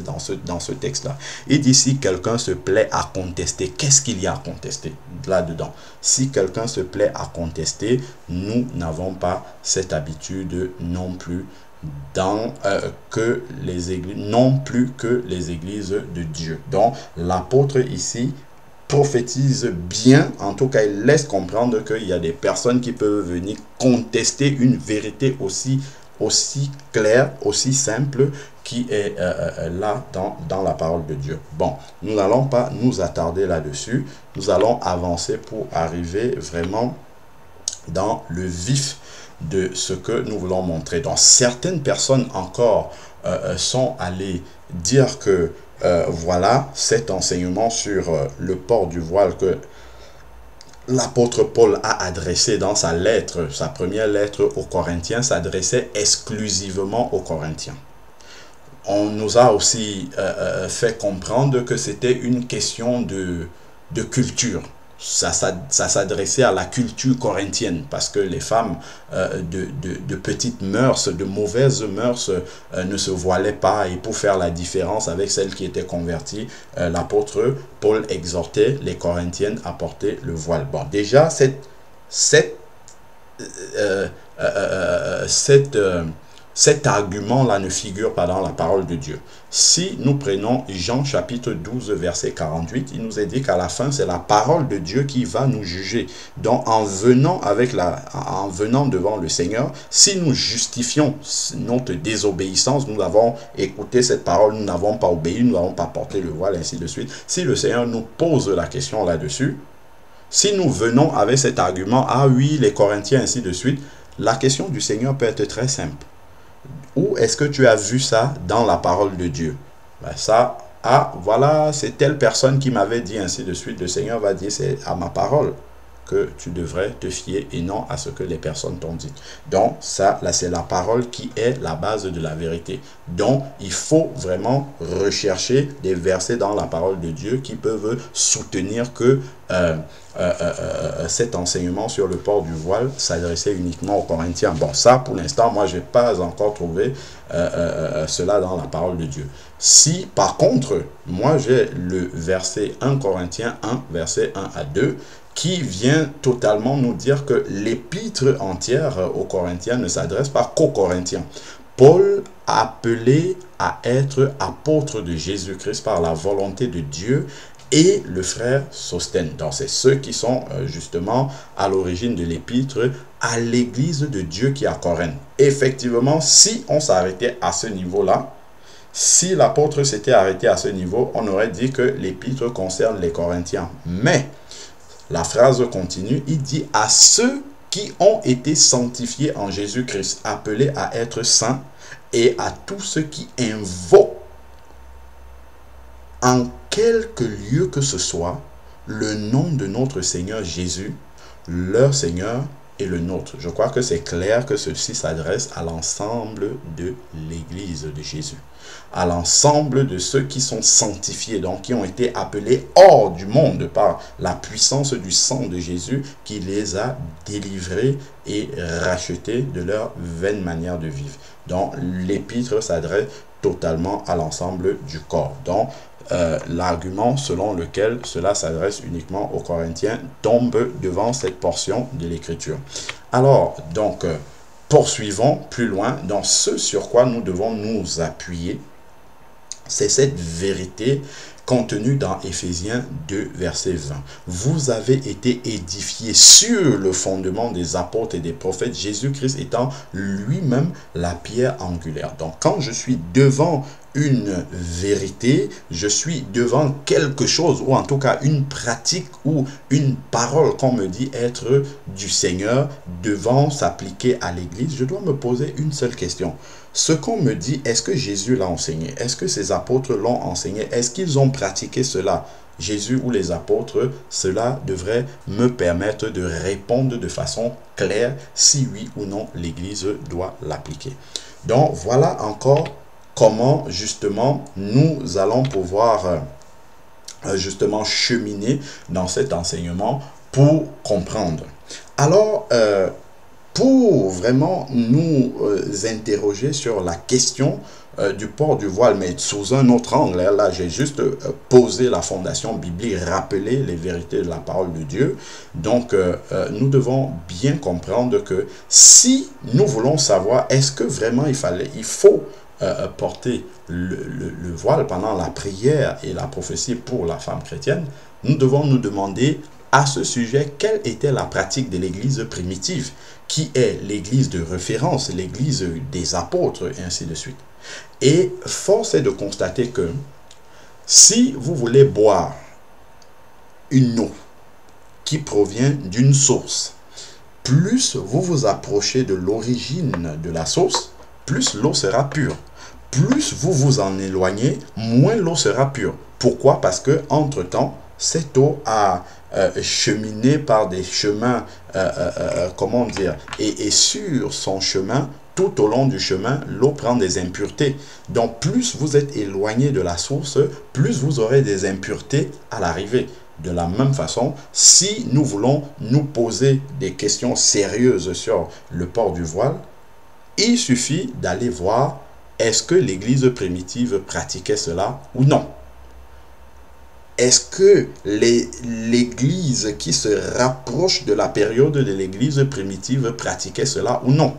dans ce texte-là. Il dit si quelqu'un se plaît à contester, qu'est-ce qu'il y a à contester là-dedans? Si quelqu'un se plaît à contester, nous n'avons pas cette habitude non plus que les églises, non plus que les églises de Dieu. Donc l'apôtre ici prophétise bien, en tout cas il laisse comprendre qu'il y a des personnes qui peuvent venir contester une vérité aussi claire, aussi simple qui est là dans la parole de Dieu. Bon, nous n'allons pas nous attarder là-dessus, nous allons avancer pour arriver vraiment dans le vif de ce que nous voulons montrer. Donc certaines personnes encore sont allées dire que voilà cet enseignement sur le port du voile que l'apôtre Paul a adressé dans sa lettre, sa première lettre aux Corinthiens, s'adressait exclusivement aux Corinthiens. On nous a aussi fait comprendre que c'était une question de culture. Ça s'adressait à la culture corinthienne, parce que les femmes de petites mœurs, de mauvaises mœurs, ne se voilaient pas, et pour faire la différence avec celles qui étaient converties, l'apôtre Paul exhortait les Corinthiennes à porter le voile. Bon, déjà cet argument-là ne figure pas dans la parole de Dieu. Si nous prenons Jean chapitre 12, verset 48, il nous est dit qu'à la fin, c'est la parole de Dieu qui va nous juger. Donc, en venant devant le Seigneur, si nous justifions notre désobéissance, nous avons écouté cette parole, nous n'avons pas obéi, nous n'avons pas porté le voile, ainsi de suite. Si le Seigneur nous pose la question là-dessus, si nous venons avec cet argument, ah oui, les Corinthiens, ainsi de suite, la question du Seigneur peut être très simple. Où est-ce que tu as vu ça dans la parole de Dieu? Ben ça, voilà, c'est telle personne qui m'avait dit ainsi de suite. Le Seigneur va dire, c'est à ma parole que tu devrais te fier et non à ce que les personnes t'ont dit. Donc, ça, là, c'est la parole qui est la base de la vérité. Donc, il faut vraiment rechercher des versets dans la parole de Dieu qui peuvent soutenir que cet enseignement sur le port du voile s'adressait uniquement aux Corinthiens. Bon, ça, pour l'instant, moi, je n'ai pas encore trouvé cela dans la parole de Dieu. Si, par contre, moi, j'ai le verset 1 Corinthiens 1, verset 1 à 2, qui vient totalement nous dire que l'épître entière aux Corinthiens ne s'adresse pas qu'aux Corinthiens. Paul, appelé à être apôtre de Jésus-Christ par la volonté de Dieu, et le frère Sosthène. Donc, c'est ceux qui sont justement à l'origine de l'épître à l'église de Dieu qui est à Corinthe. Effectivement, si on s'arrêtait à ce niveau-là, si l'apôtre s'était arrêté à ce niveau, on aurait dit que l'épître concerne les Corinthiens. Mais la phrase continue, il dit à ceux qui ont été sanctifiés en Jésus-Christ, appelés à être saints, et à tous ceux qui invoquent en quelque lieu que ce soit le nom de notre Seigneur Jésus, leur Seigneur et le nôtre. Je crois que c'est clair que ceci s'adresse à l'ensemble de l'Église de Jésus, à l'ensemble de ceux qui sont sanctifiés, donc qui ont été appelés hors du monde par la puissance du sang de Jésus qui les a délivrés et rachetés de leur vaine manière de vivre. Donc l'épître s'adresse totalement à l'ensemble du corps. Donc l'argument selon lequel cela s'adresse uniquement aux Corinthiens tombe devant cette portion de l'Écriture. Alors, donc, Poursuivons plus loin dans ce sur quoi nous devons nous appuyer. C'est cette vérité contenue dans Éphésiens 2, verset 20. Vous avez été édifiés sur le fondement des apôtres et des prophètes, Jésus-Christ étant lui-même la pierre angulaire. Donc, quand je suis devant une vérité, je suis devant quelque chose, ou en tout cas une pratique ou une parole qu'on me dit être du Seigneur, devant s'appliquer à l'Église, je dois me poser une seule question. Ce qu'on me dit, est-ce que Jésus l'a enseigné? Est-ce que ses apôtres l'ont enseigné? Est-ce qu'ils ont pratiqué cela? Jésus ou les apôtres, cela devrait me permettre de répondre de façon claire si oui ou non l'Église doit l'appliquer. Donc voilà encore comment justement nous allons pouvoir justement cheminer dans cet enseignement pour comprendre. Alors, pour vraiment nous interroger sur la question du port du voile, mais sous un autre angle. Là, j'ai juste posé la fondation biblique, rappelé les vérités de la parole de Dieu. Donc, nous devons bien comprendre que si nous voulons savoir, est-ce que vraiment il faut porter le voile pendant la prière et la prophétie pour la femme chrétienne, nous devons nous demander à ce sujet quelle était la pratique de l'Église primitive, qui est l'Église de référence, l'Église des apôtres, et ainsi de suite. Et force est de constater que si vous voulez boire une eau qui provient d'une source, plus vous vous approchez de l'origine de la source, plus l'eau sera pure. Plus vous vous en éloignez, moins l'eau sera pure. Pourquoi? Parce que entre-temps, cette eau a cheminé par des chemins, comment dire, et sur son chemin, tout au long du chemin, l'eau prend des impuretés. Donc, plus vous êtes éloigné de la source, plus vous aurez des impuretés à l'arrivée. De la même façon, si nous voulons nous poser des questions sérieuses sur le port du voile, il suffit d'aller voir est-ce que l'Église primitive pratiquait cela ou non. Est-ce que l'Église qui se rapproche de la période de l'Église primitive pratiquait cela ou non?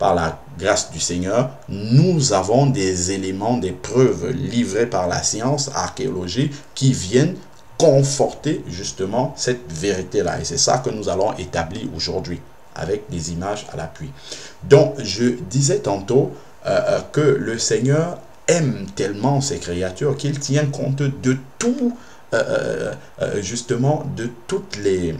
Par la grâce du Seigneur, nous avons des éléments, des preuves livrées par la science, archéologie, qui viennent conforter justement cette vérité-là. Et c'est ça que nous allons établir aujourd'hui, avec des images à l'appui. Donc, je disais tantôt que le Seigneur aime tellement ces créatures qu'il tient compte de tout, justement, de toutes les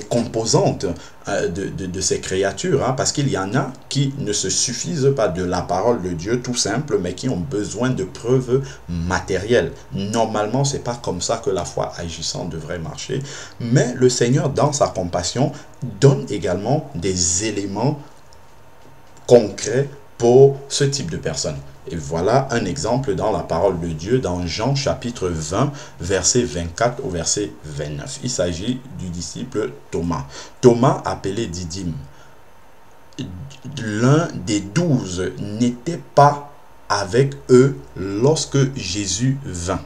composantes de ces créatures, hein, parce qu'il y en a qui ne se suffisent pas de la parole de Dieu tout simple, mais qui ont besoin de preuves matérielles. Normalement, c'est pas comme ça que la foi agissante devrait marcher, mais le Seigneur, dans sa compassion, donne également des éléments concrets pour ce type de personnes. Et voilà un exemple dans la parole de Dieu, dans Jean chapitre 20, verset 24 au verset 29. Il s'agit du disciple Thomas. Thomas, appelé Didyme, l'un des 12, n'était pas avec eux lorsque Jésus vint.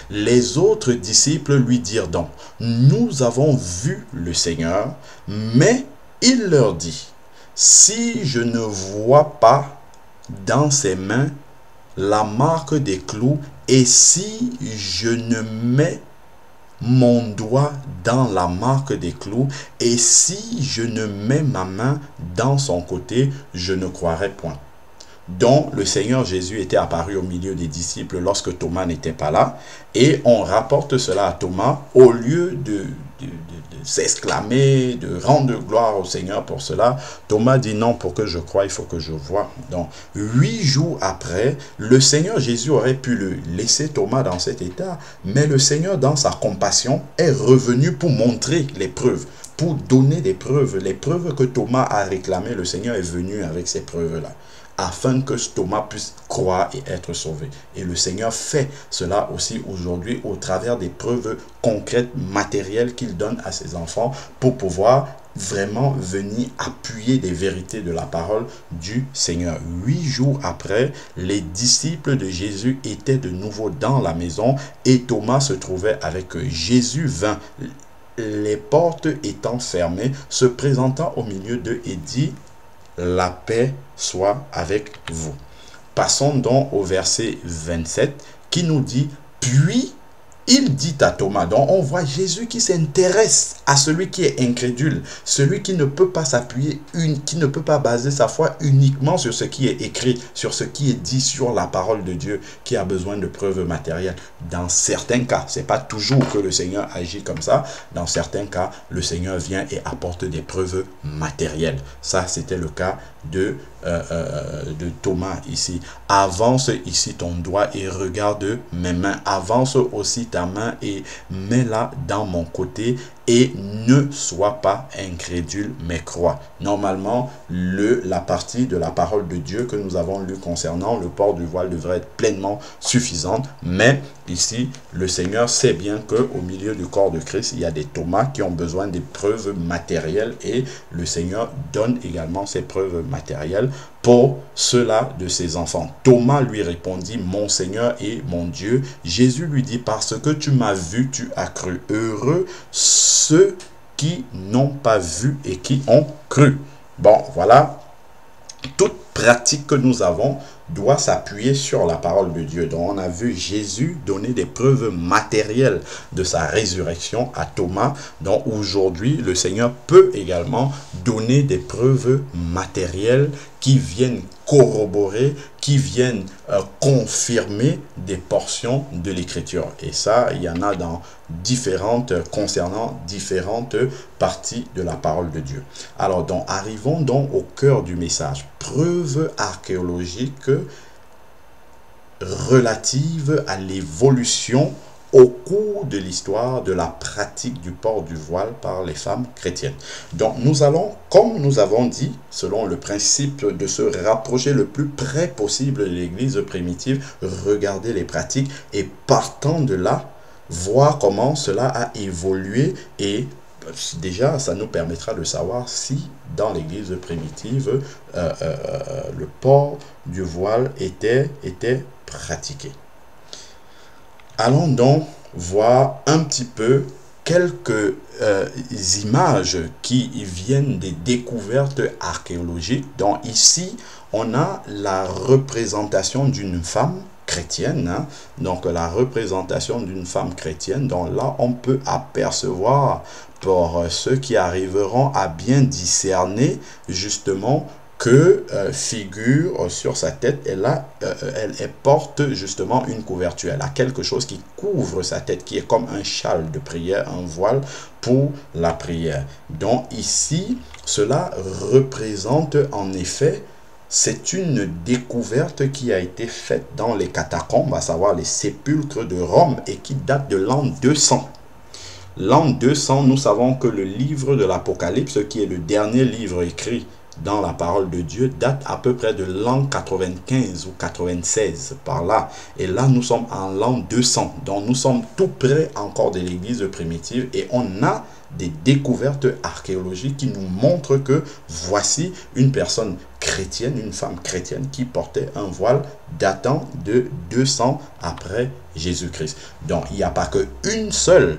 Les autres disciples lui dirent donc, « Nous avons vu le Seigneur », mais il leur dit, « Si je ne vois pas dans ses mains la marque des clous, et si je ne mets mon doigt dans la marque des clous, et si je ne mets ma main dans son côté, je ne croirai point. » Donc le Seigneur Jésus était apparu au milieu des disciples lorsque Thomas n'était pas là, et on rapporte cela à Thomas. Au lieu de s'exclamer, de rendre gloire au Seigneur pour cela, Thomas dit non, pour que je croie, il faut que je voie. Donc 8 jours après, le Seigneur Jésus aurait pu le laisser Thomas dans cet état, mais le Seigneur, dans sa compassion, est revenu pour montrer les preuves, pour donner des preuves. Les preuves que Thomas a réclamées, le Seigneur est venu avec ces preuves-là, afin que Thomas puisse croire et être sauvé. Et le Seigneur fait cela aussi aujourd'hui au travers des preuves concrètes, matérielles qu'il donne à ses enfants pour pouvoir vraiment venir appuyer des vérités de la parole du Seigneur. 8 jours après, les disciples de Jésus étaient de nouveau dans la maison et Thomas se trouvait avec eux. Jésus vint les portes étant fermées, se présentant au milieu d'eux et dit, la paix soit avec vous. Passons donc au verset 27 qui nous dit, puis il dit à Thomas, donc on voit Jésus qui s'intéresse à celui qui est incrédule, celui qui ne peut pas s'appuyer, qui ne peut pas baser sa foi uniquement sur ce qui est écrit, sur ce qui est dit, sur la parole de Dieu, qui a besoin de preuves matérielles. Dans certains cas, c'est pas toujours que le Seigneur agit comme ça. Dans certains cas, le Seigneur vient et apporte des preuves matérielles. Ça, c'était le cas de Thomas ici. Avance ici ton doigt et regarde mes mains. Avance aussi ta main et mets-la dans mon côté et ne sois pas incrédule mais crois. Normalement, la partie de la parole de Dieu que nous avons lue concernant le port du voile devrait être pleinement suffisante, mais ici, le Seigneur sait bien qu'au milieu du corps de Christ, il y a des Thomas qui ont besoin des preuves matérielles et le Seigneur donne également ces preuves matérielles pour ceux-là de ses enfants. Thomas lui répondit, mon Seigneur et mon Dieu. Jésus lui dit, parce que tu m'as vu, tu as cru. Heureux ceux qui n'ont pas vu et qui ont cru. Bon, voilà. Toute pratique que nous avons doit s'appuyer sur la parole de Dieu. Donc, on a vu Jésus donner des preuves matérielles de sa résurrection à Thomas. Donc, aujourd'hui, le Seigneur peut également donner des preuves matérielles qui viennent corroborer, qui viennent confirmer des portions de l'Écriture. Et ça, il y en a concernant différentes parties de la parole de Dieu. Alors, donc, arrivons donc au cœur du message. Preuves archéologiques relatives à l'évolution au cours de l'histoire de la pratique du port du voile par les femmes chrétiennes. Donc nous allons, comme nous avons dit, selon le principe de se rapprocher le plus près possible de l'Église primitive, regarder les pratiques et partant de là, voir comment cela a évolué et déjà, ça nous permettra de savoir si dans l'Église primitive, le port du voile était pratiqué. Allons donc voir un petit peu quelques images qui viennent des découvertes archéologiques. Donc ici, on a la représentation d'une femme chrétienne, hein? Donc la représentation d'une femme chrétienne. Donc là, on peut apercevoir pour ceux qui arriveront à bien discerner justement que figure sur sa tête, elle porte justement une couverture. Elle a quelque chose qui couvre sa tête, qui est comme un châle de prière, un voile pour la prière. Donc ici, cela représente en effet, c'est une découverte qui a été faite dans les catacombes, à savoir les sépulcres de Rome, et qui date de l'an 200. L'an 200, nous savons que le livre de l'Apocalypse, qui est le dernier livre écrit dans la parole de Dieu, date à peu près de l'an 95 ou 96 par là. Et là, nous sommes en l'an 200. Donc, nous sommes tout près encore de l'église primitive et on a des découvertes archéologiques qui nous montrent que voici une personne chrétienne, une femme chrétienne qui portait un voile datant de 200 après Jésus-Christ. Donc, il n'y a pas qu'une seule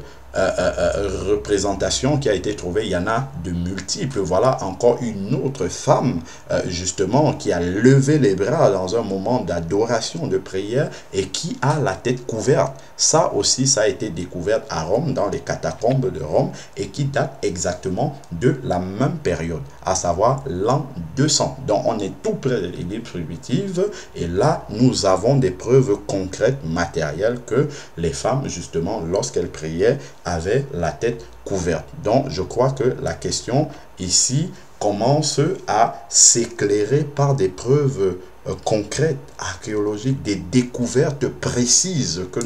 représentation qui a été trouvée, il y en a de multiples. Voilà encore une autre femme justement qui a levé les bras dans un moment d'adoration, de prière et qui a la tête couverte. Ça aussi, ça a été découvert à Rome, dans les catacombes de Rome et qui date exactement de la même période, à savoir l'an 200. Donc on est tout près de l'église primitive et là nous avons des preuves concrètes, matérielles que les femmes justement lorsqu'elles priaient avaient la tête couverte. Donc je crois que la question ici commence à s'éclairer par des preuves concrètes, archéologiques, des découvertes précises que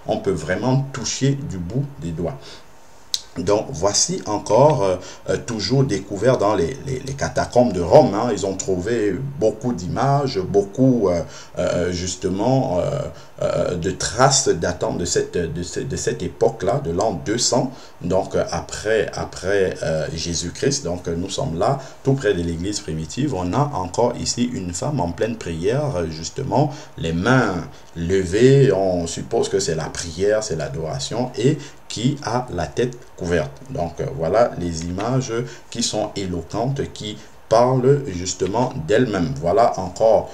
on peut vraiment toucher du bout des doigts. Donc, voici encore, toujours découvert dans les catacombes de Rome. Hein. Ils ont trouvé beaucoup d'images, beaucoup, justement, de traces datant de cette époque-là, de l'an 200, donc après Jésus-Christ. Donc, nous sommes là, tout près de l'église primitive. On a encore ici une femme en pleine prière, justement, les mains levées. On suppose que c'est la prière, c'est l'adoration, et qui a la tête couverte. Donc voilà les images qui sont éloquentes, qui parle justement d'elle-même. Voilà encore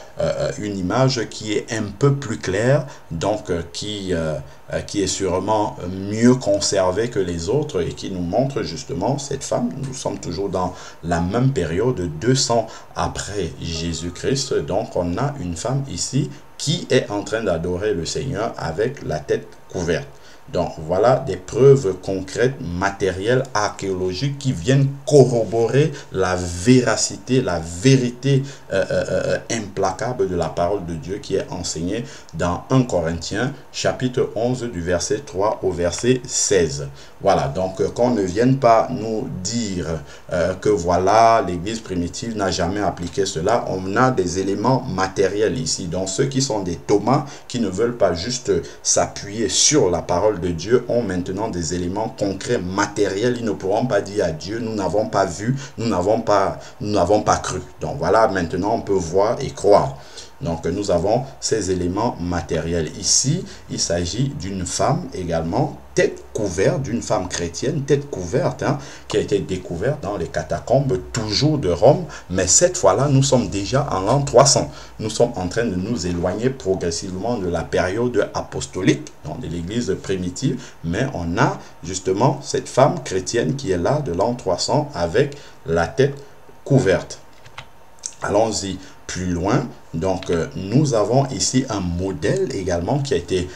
une image qui est un peu plus claire, donc qui est sûrement mieux conservée que les autres et qui nous montre justement cette femme. Nous sommes toujours dans la même période, 200 après Jésus-Christ. Donc on a une femme ici qui est en train d'adorer le Seigneur avec la tête couverte. Donc voilà des preuves concrètes, matérielles, archéologiques qui viennent corroborer la véracité, la vérité implacable de la parole de Dieu qui est enseignée dans 1 Corinthiens chapitre 11 du verset 3 au verset 16. Voilà, donc qu'on ne vienne pas nous dire que voilà, l'église primitive n'a jamais appliqué cela. On a des éléments matériels ici. Donc ceux qui sont des Thomas, qui ne veulent pas juste s'appuyer sur la parole de Dieu, ont maintenant des éléments concrets, matériels. Ils ne pourront pas dire à Dieu, nous n'avons pas vu, nous n'avons pas cru. Donc voilà, maintenant on peut voir et croire. Donc nous avons ces éléments matériels. Ici, il s'agit d'une femme également, tête couverte, d'une femme chrétienne, tête couverte, qui a été découverte dans les catacombes, toujours de Rome. Mais cette fois-là, nous sommes déjà en l'an 300. Nous sommes en train de nous éloigner progressivement de la période apostolique, donc de l'église primitive. Mais on a justement cette femme chrétienne qui est là de l'an 300 avec la tête couverte. Allons-y plus loin. Donc nous avons ici un modèle également qui a été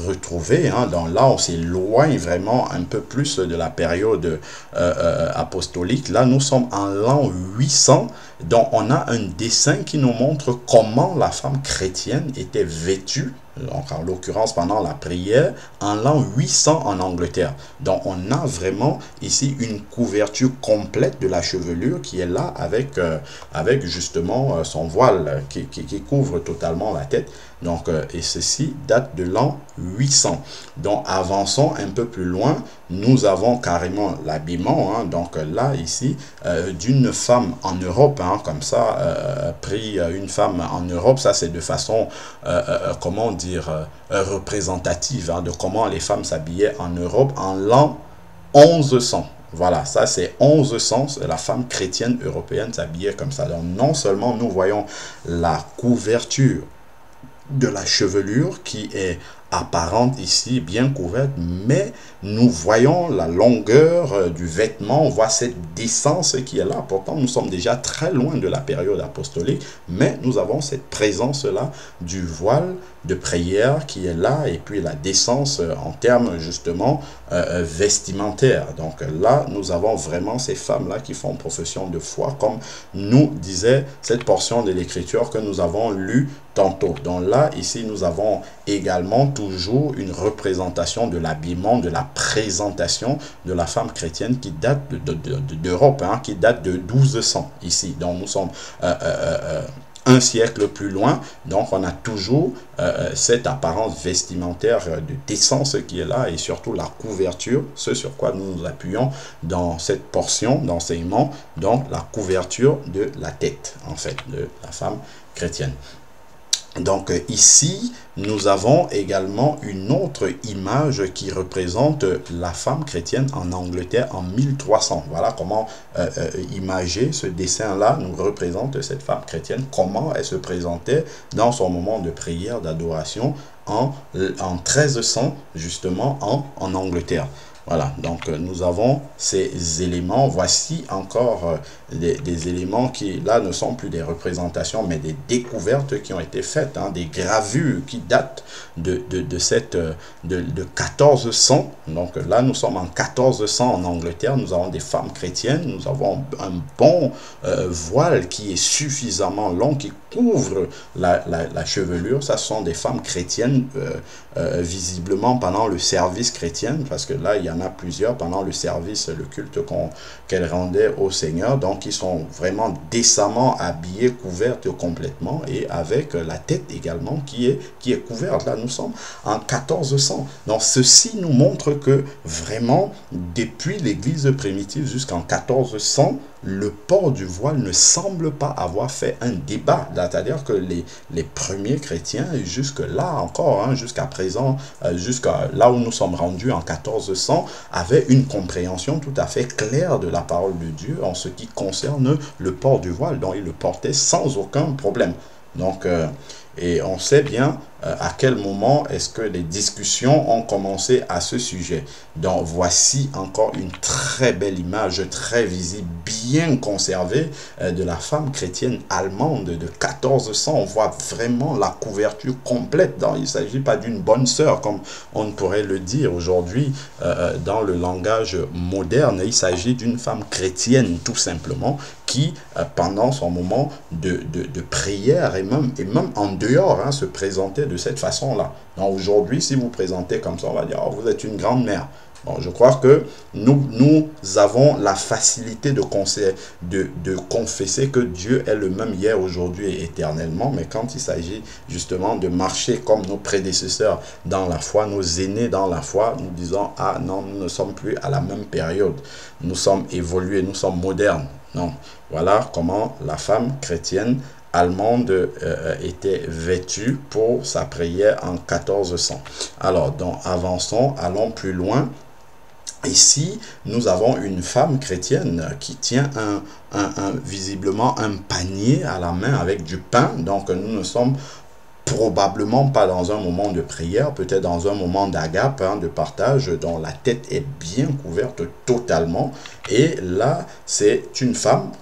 retrouvé. Donc là on s'éloigne vraiment un peu plus de la période apostolique. Là nous sommes en l'an 800. Donc on a un dessin qui nous montre comment la femme chrétienne était vêtue. Donc en l'occurrence pendant la prière en l'an 800 en Angleterre. Donc on a vraiment ici une couverture complète de la chevelure qui est là avec justement son voile qui couvre totalement la tête. Donc et ceci date de l'an 800. Donc avançons un peu plus loin, nous avons carrément l'habillement, donc là ici d'une femme en Europe, comme ça, pris une femme en Europe, ça c'est de façon comment dire représentative de comment les femmes s'habillaient en Europe en l'an 1100. Voilà, ça c'est 1100, la femme chrétienne européenne s'habillait comme ça. Donc non seulement nous voyons la couverture de la chevelure qui est apparente ici, bien couverte, mais nous voyons la longueur du vêtement, on voit cette décence qui est là. Pourtant, nous sommes déjà très loin de la période apostolique, mais nous avons cette présence-là du voile de prière qui est là, et puis la décence en termes justement vestimentaires. Donc là, nous avons vraiment ces femmes-là qui font profession de foi, comme nous disait cette portion de l'écriture que nous avons lue tantôt. Donc là, ici, nous avons également toujours une représentation de l'habillement, de la présentation de la femme chrétienne qui date d'Europe, qui date de 1200 ici. Donc nous sommes un siècle plus loin, donc on a toujours cette apparence vestimentaire de décence qui est là, et surtout la couverture, ce sur quoi nous nous appuyons dans cette portion d'enseignement, donc la couverture de la tête, en fait, de la femme chrétienne. Donc ici, nous avons également une autre image qui représente la femme chrétienne en Angleterre en 1300. Voilà comment imager ce dessin-là nous représente cette femme chrétienne, comment elle se présentait dans son moment de prière, d'adoration en 1300, justement en Angleterre. Voilà, donc nous avons ces éléments. Voici encore des éléments qui, là, ne sont plus des représentations, mais des découvertes qui ont été faites, des gravures qui datent de 1400. Donc là, nous sommes en 1400 en Angleterre. Nous avons des femmes chrétiennes. Nous avons un bon voile qui est suffisamment long, qui couvre la chevelure. Ça, ce sont des femmes chrétiennes, visiblement pendant le service chrétien, parce que là, il y en a plusieurs pendant le service, le culte qu'elles rendaient au Seigneur. Donc, ils sont vraiment décemment habillés, couvertes complètement, et avec la tête également qui est couverte. Là, nous sommes en 1400. Donc, ceci nous montre que vraiment, depuis l'église primitive jusqu'en 1400, le port du voile ne semble pas avoir fait un débat. C'est-à-dire que les premiers chrétiens, jusque-là encore, hein, jusqu'à présent, jusqu'à là où nous sommes rendus en 1400, avaient une compréhension tout à fait claire de la parole de Dieu en ce qui concerne le port du voile. Donc, ils le portaient sans aucun problème. Donc, et on sait bien à quel moment est-ce que les discussions ont commencé à ce sujet. Donc, voici encore une très belle image, très visible, bien conservée de la femme chrétienne allemande de 1400. On voit vraiment la couverture complète. Donc, il ne s'agit pas d'une bonne sœur, comme on pourrait le dire aujourd'hui dans le langage moderne. Il s'agit d'une femme chrétienne, tout simplement, qui, pendant son moment de prière et même en dehors, hein, se présentait de cette façon-là. Donc aujourd'hui, si vous présentez comme ça, on va dire, oh, vous êtes une grande mère. Bon, je crois que nous avons la facilité de confesser que Dieu est le même hier, aujourd'hui et éternellement. Mais quand il s'agit justement de marcher comme nos prédécesseurs dans la foi, nos aînés dans la foi, nous disons, ah non, nous ne sommes plus à la même période. Nous sommes évolués, nous sommes modernes. Non, voilà comment la femme chrétienne allemande était vêtue pour sa prière en 1400. Alors, donc, avançons, allons plus loin. Ici, nous avons une femme chrétienne qui tient visiblement un panier à la main avec du pain. Donc, nous ne sommes probablement pas dans un moment de prière, peut-être dans un moment d'agape, hein, de partage, dont la tête est bien couverte totalement. Et là, c'est une femme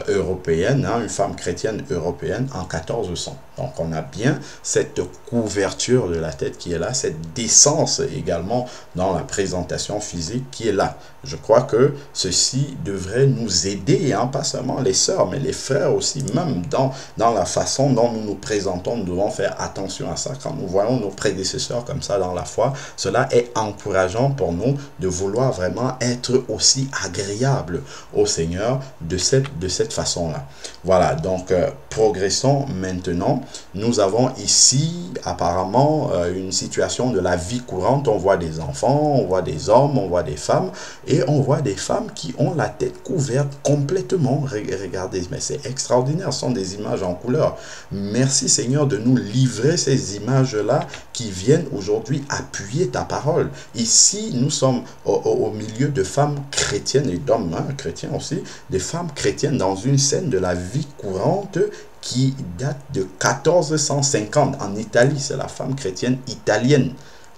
européenne, hein, une femme chrétienne européenne en 1400. Donc on a bien cette couverture de la tête qui est là, cette décence également dans la présentation physique qui est là. Je crois que ceci devrait nous aider, hein, pas seulement les sœurs, mais les frères aussi, même dans la façon dont nous nous présentons. Nous devons faire attention à ça. Quand nous voyons nos prédécesseurs comme ça dans la foi, cela est encourageant pour nous de vouloir vraiment être aussi agréable au Seigneur de cette façon-là. Voilà, donc progressons maintenant. Nous avons ici apparemment une situation de la vie courante. On voit des enfants, on voit des hommes, on voit des femmes et on voit des femmes qui ont la tête couverte complètement. Regardez, mais c'est extraordinaire, ce sont des images en couleur. Merci Seigneur de nous livrer ces images-là qui viennent aujourd'hui appuyer ta parole. Ici, nous sommes au milieu de femmes chrétiennes et d'hommes, hein, chrétiens aussi, des femmes chrétiennes dans une scène de la vie courante qui date de 1450 en Italie. C'est la femme chrétienne italienne.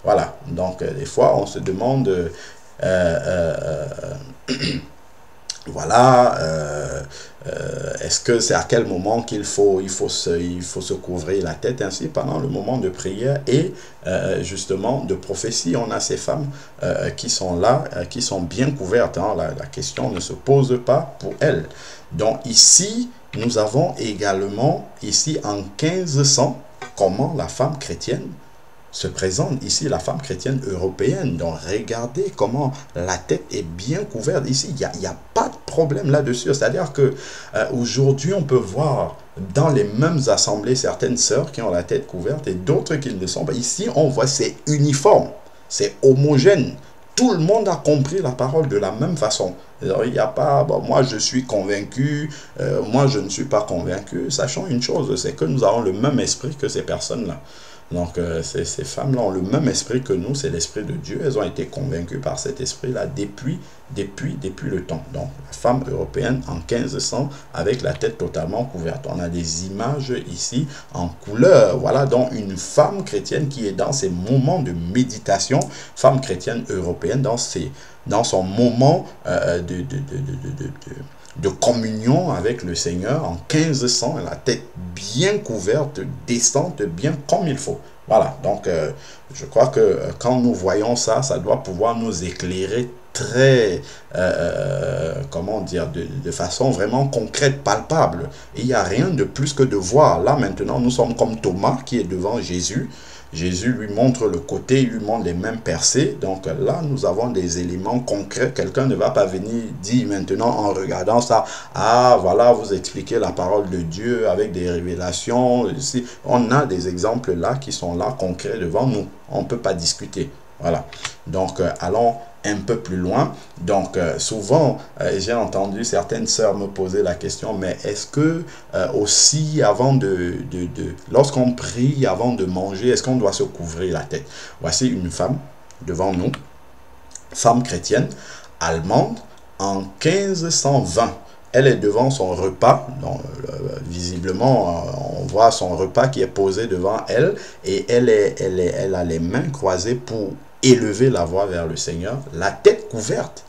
Voilà, donc des fois on se demande voilà, est-ce que c'est à quel moment qu'il faut se couvrir la tête ainsi pendant le moment de prière et justement de prophétie. On a ces femmes qui sont là, qui sont bien couvertes, hein. La question ne se pose pas pour elles. Donc ici, nous avons également, ici en 1500, comment la femme chrétienne se présente ici, la femme chrétienne européenne. Donc regardez comment la tête est bien couverte ici. Il n'y a pas de problème là-dessus. C'est-à-dire que aujourd'hui, on peut voir dans les mêmes assemblées certaines sœurs qui ont la tête couverte et d'autres qui ne le sont pas. Ici, on voit c'est uniforme, c'est homogène. Tout le monde a compris la parole de la même façon. Alors, il n'y a pas, bon, moi je suis convaincu, moi je ne suis pas convaincu. Sachant une chose, c'est que nous avons le même esprit que ces personnes-là. Donc, ces femmes-là ont le même esprit que nous, c'est l'esprit de Dieu. Elles ont été convaincues par cet esprit-là depuis le temps. Donc, la femme européenne en 1500 avec la tête totalement couverte. On a des images ici en couleur. Voilà donc une femme chrétienne qui est dans ses moments de méditation, femme chrétienne européenne dans son moment de communion avec le Seigneur en 1500, la tête bien couverte, décente, bien comme il faut. Voilà, donc je crois que quand nous voyons ça, ça doit pouvoir nous éclairer très, comment dire, de façon vraiment concrète, palpable. Et il n'y a rien de plus que de voir. Là maintenant, nous sommes comme Thomas qui est devant Jésus. Jésus lui montre le côté, il lui montre les mêmes percées. Donc là, nous avons des éléments concrets. Quelqu'un ne va pas venir dire maintenant en regardant ça, ah voilà, vous expliquez la parole de Dieu avec des révélations. Ici, on a des exemples là qui sont là concrets devant nous. On ne peut pas discuter. Voilà. Donc allons un peu plus loin. Donc, souvent, j'ai entendu certaines sœurs me poser la question, mais est-ce que aussi, lorsqu'on prie, avant de manger, est-ce qu'on doit se couvrir la tête? Voici une femme devant nous, femme chrétienne, allemande, en 1520. Elle est devant son repas, donc visiblement on voit son repas qui est posé devant elle, et elle a les mains croisées pour élever la voix vers le Seigneur, la tête couverte.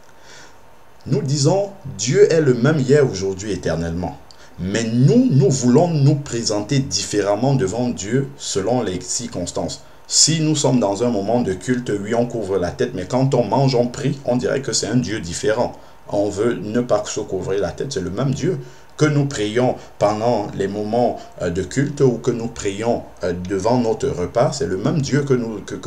Nous disons, Dieu est le même hier, aujourd'hui, éternellement. Mais nous voulons nous présenter différemment devant Dieu selon les circonstances. Si nous sommes dans un moment de culte, oui, on couvre la tête, mais quand on mange, on prie, on dirait que c'est un Dieu différent. On veut ne pas se couvrir la tête, c'est le même Dieu. Que nous prions pendant les moments de culte ou que nous prions devant notre repas, c'est le même Dieu que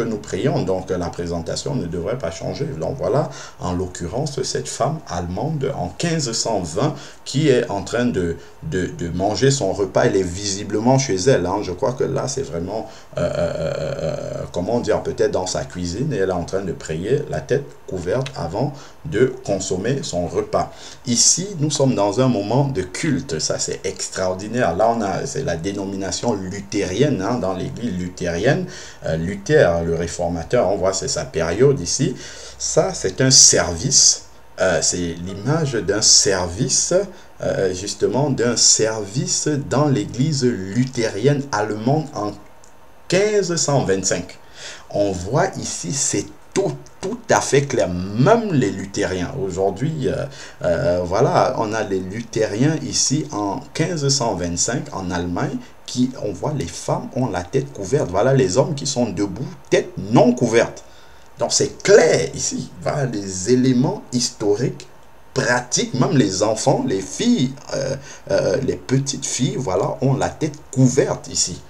nous prions. Donc la présentation ne devrait pas changer. Donc voilà, en l'occurrence, cette femme allemande en 1520 qui est en train de manger son repas. Elle est visiblement chez elle. Hein. Je crois que là, c'est vraiment, comment dire, peut-être dans sa cuisine. Et elle est en train de prier, la tête couverte avant de consommer son repas. Ici, nous sommes dans un moment de culte. Ça, c'est extraordinaire. Là, c'est la dénomination luthérienne, hein, dans l'église luthérienne. Luther, le réformateur, on voit, c'est sa période ici. Ça, c'est un service. C'est l'image d'un service, justement, d'un service dans l'église luthérienne allemande en 1525. On voit ici, c'est tout à fait clair, même les luthériens. Aujourd'hui, voilà, on a les luthériens ici en 1525 en Allemagne, on voit les femmes ont la tête couverte. Voilà les hommes qui sont debout, tête non couverte. Donc c'est clair ici. Voilà les éléments historiques, pratiques, même les enfants, les filles, les petites filles, voilà, ont la tête couverte ici.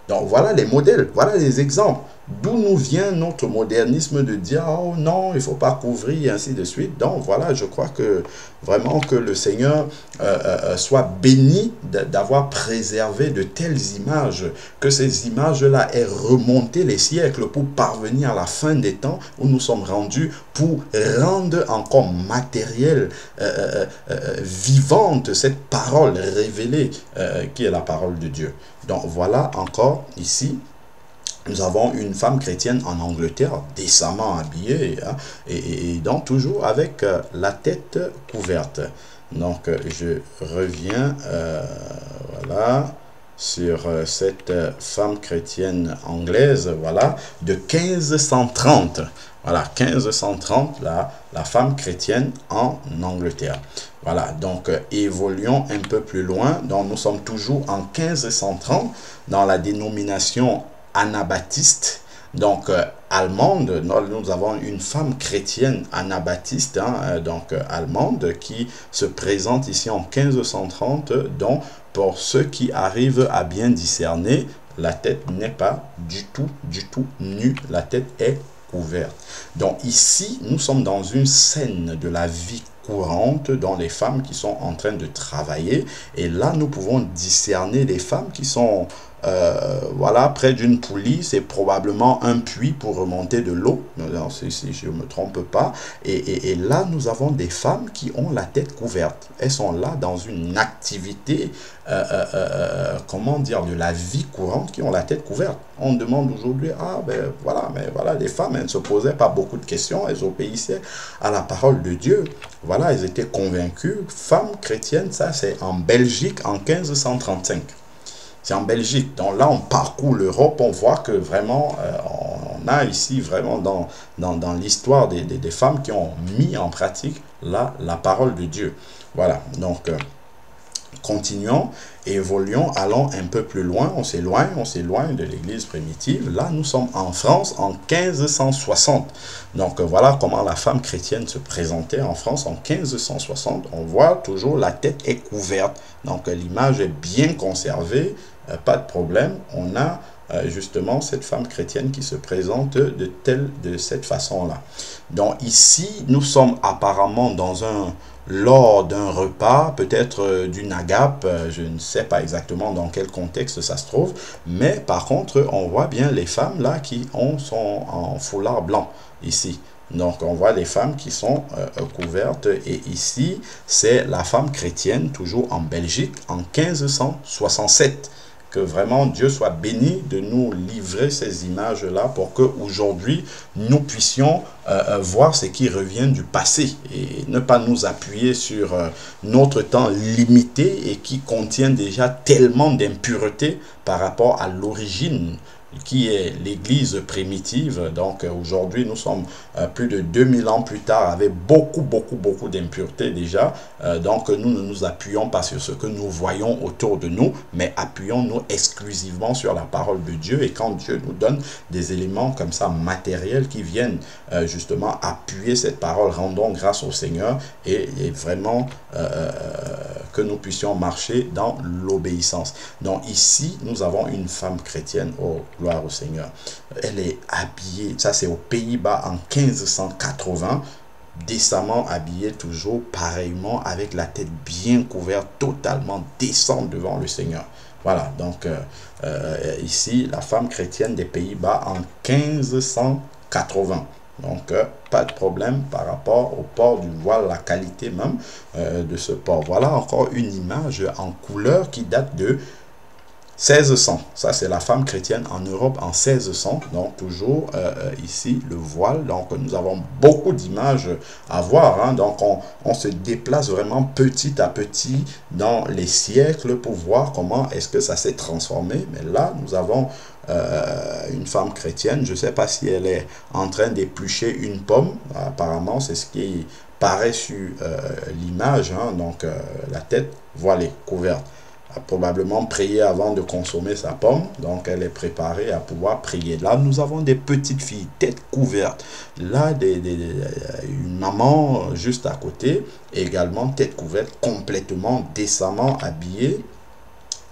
Donc voilà les modèles, voilà les exemples. D'où nous vient notre modernisme de dire « Oh non, il ne faut pas couvrir » et ainsi de suite. Donc voilà, je crois que vraiment que le Seigneur soit béni d'avoir préservé de telles images, que ces images-là aient remonté les siècles pour parvenir à la fin des temps où nous sommes rendus, pour rendre encore matérielle, vivante cette parole révélée qui est la parole de Dieu. Donc voilà encore ici. Nous avons une femme chrétienne en Angleterre, décemment habillée, hein, et donc toujours avec la tête couverte. Donc je reviens voilà, sur cette femme chrétienne anglaise, voilà, de 1530. Voilà, 1530, la femme chrétienne en Angleterre. Voilà, donc évoluons un peu plus loin. Donc nous sommes toujours en 1530 dans la dénomination anabaptiste, donc allemande. Nous avons une femme chrétienne anabaptiste, hein, donc allemande, qui se présente ici en 1530. Donc pour ceux qui arrivent à bien discerner, la tête n'est pas du tout nue, la tête est couverte. Donc ici, nous sommes dans une scène de la vie courante dans les femmes qui sont en train de travailler, et là nous pouvons discerner les femmes qui sont voilà, près d'une poulie. C'est probablement un puits pour remonter de l'eau, si je ne me trompe pas, et là nous avons des femmes qui ont la tête couverte. Elles sont là dans une activité comment dire, de la vie courante, qui ont la tête couverte. On demande aujourd'hui, ah ben voilà, mais voilà, les femmes, elles ne se posaient pas beaucoup de questions, elles obéissaient à la parole de Dieu. Voilà, elles étaient convaincues. Femmes chrétiennes, ça c'est en Belgique en 1535. C'est en Belgique. Donc là, on parcourt l'Europe, on voit que vraiment, on a ici vraiment dans l'histoire des femmes qui ont mis en pratique la parole de Dieu. Voilà, donc continuons, évoluons, allons un peu plus loin, on s'éloigne de l'église primitive. Là, nous sommes en France en 1560. Donc voilà comment la femme chrétienne se présentait en France en 1560. On voit toujours la tête est couverte. Donc l'image est bien conservée, pas de problème. On a justement cette femme chrétienne qui se présente de cette façon-là. Donc ici, nous sommes apparemment lors d'un repas, peut-être d'une agape, je ne sais pas exactement dans quel contexte ça se trouve, mais par contre, on voit bien les femmes là qui sont en foulard blanc ici. Donc, on voit les femmes qui sont couvertes. Et ici, c'est la femme chrétienne, toujours en Belgique, en 1567. Que vraiment Dieu soit béni de nous livrer ces images-là pour que aujourd'hui nous puissions voir ce qui revient du passé et ne pas nous appuyer sur notre temps limité et qui contient déjà tellement d'impuretés par rapport à l'origine qui est l'église primitive. Donc aujourd'hui nous sommes plus de 2000 ans plus tard avec beaucoup d'impuretés déjà. Donc nous ne nous appuyons pas sur ce que nous voyons autour de nous, mais appuyons-nous exclusivement sur la parole de Dieu. Et quand Dieu nous donne des éléments comme ça matériels qui viennent justement appuyer cette parole, rendons grâce au Seigneur et vraiment que nous puissions marcher dans l'obéissance. Donc ici nous avons une femme chrétienne. Oh, gloire au Seigneur. Elle est habillée, ça c'est aux Pays-Bas en 1580, décemment habillée, toujours pareillement, avec la tête bien couverte, totalement décente devant le Seigneur. Voilà, donc ici, la femme chrétienne des Pays-Bas en 1580. Donc, pas de problème par rapport au port du voile, la qualité même de ce port. Voilà encore une image en couleur qui date de 1600, ça c'est la femme chrétienne en Europe en 1600, donc toujours ici le voile. Donc nous avons beaucoup d'images à voir, hein. Donc on se déplace vraiment petit à petit dans les siècles pour voir comment est-ce que ça s'est transformé. Mais là nous avons une femme chrétienne, je ne sais pas si elle est en train d'éplucher une pomme, apparemment c'est ce qui paraît sur l'image, hein. Donc la tête voilée, couverte. A probablement prié avant de consommer sa pomme, donc elle est préparée à pouvoir prier. Là nous avons des petites filles, tête couverte, là une maman juste à côté, également tête couverte, complètement décemment habillée,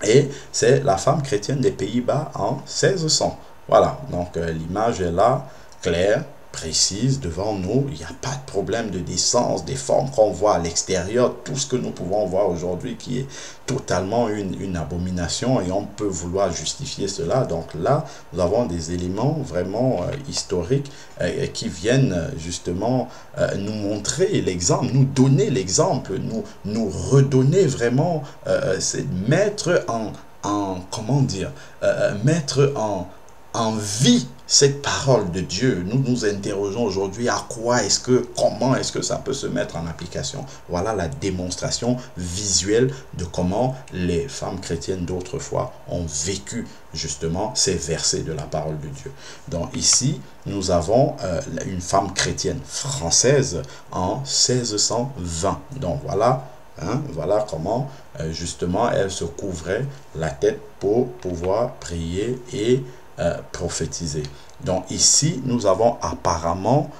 et c'est la femme chrétienne des Pays-Bas en 1600. Voilà, donc l'image est là, claire, précise devant nous. Il n'y a pas de problème de décence, des formes qu'on voit à l'extérieur, tout ce que nous pouvons voir aujourd'hui qui est totalement une abomination, et on peut vouloir justifier cela. Donc là nous avons des éléments vraiment historiques qui viennent justement nous montrer l'exemple, nous donner l'exemple, nous redonner vraiment, c'est mettre comment dire, mettre en vie cette parole de Dieu. Nous nous interrogeons aujourd'hui à quoi est-ce que, comment est-ce que ça peut se mettre en application. Voilà la démonstration visuelle de comment les femmes chrétiennes d'autrefois ont vécu justement ces versets de la parole de Dieu. Donc ici, nous avons une femme chrétienne française en 1620. Donc voilà, hein, voilà comment justement elle se couvrait la tête pour pouvoir prier et prophétiser. Donc ici nous avons apparemment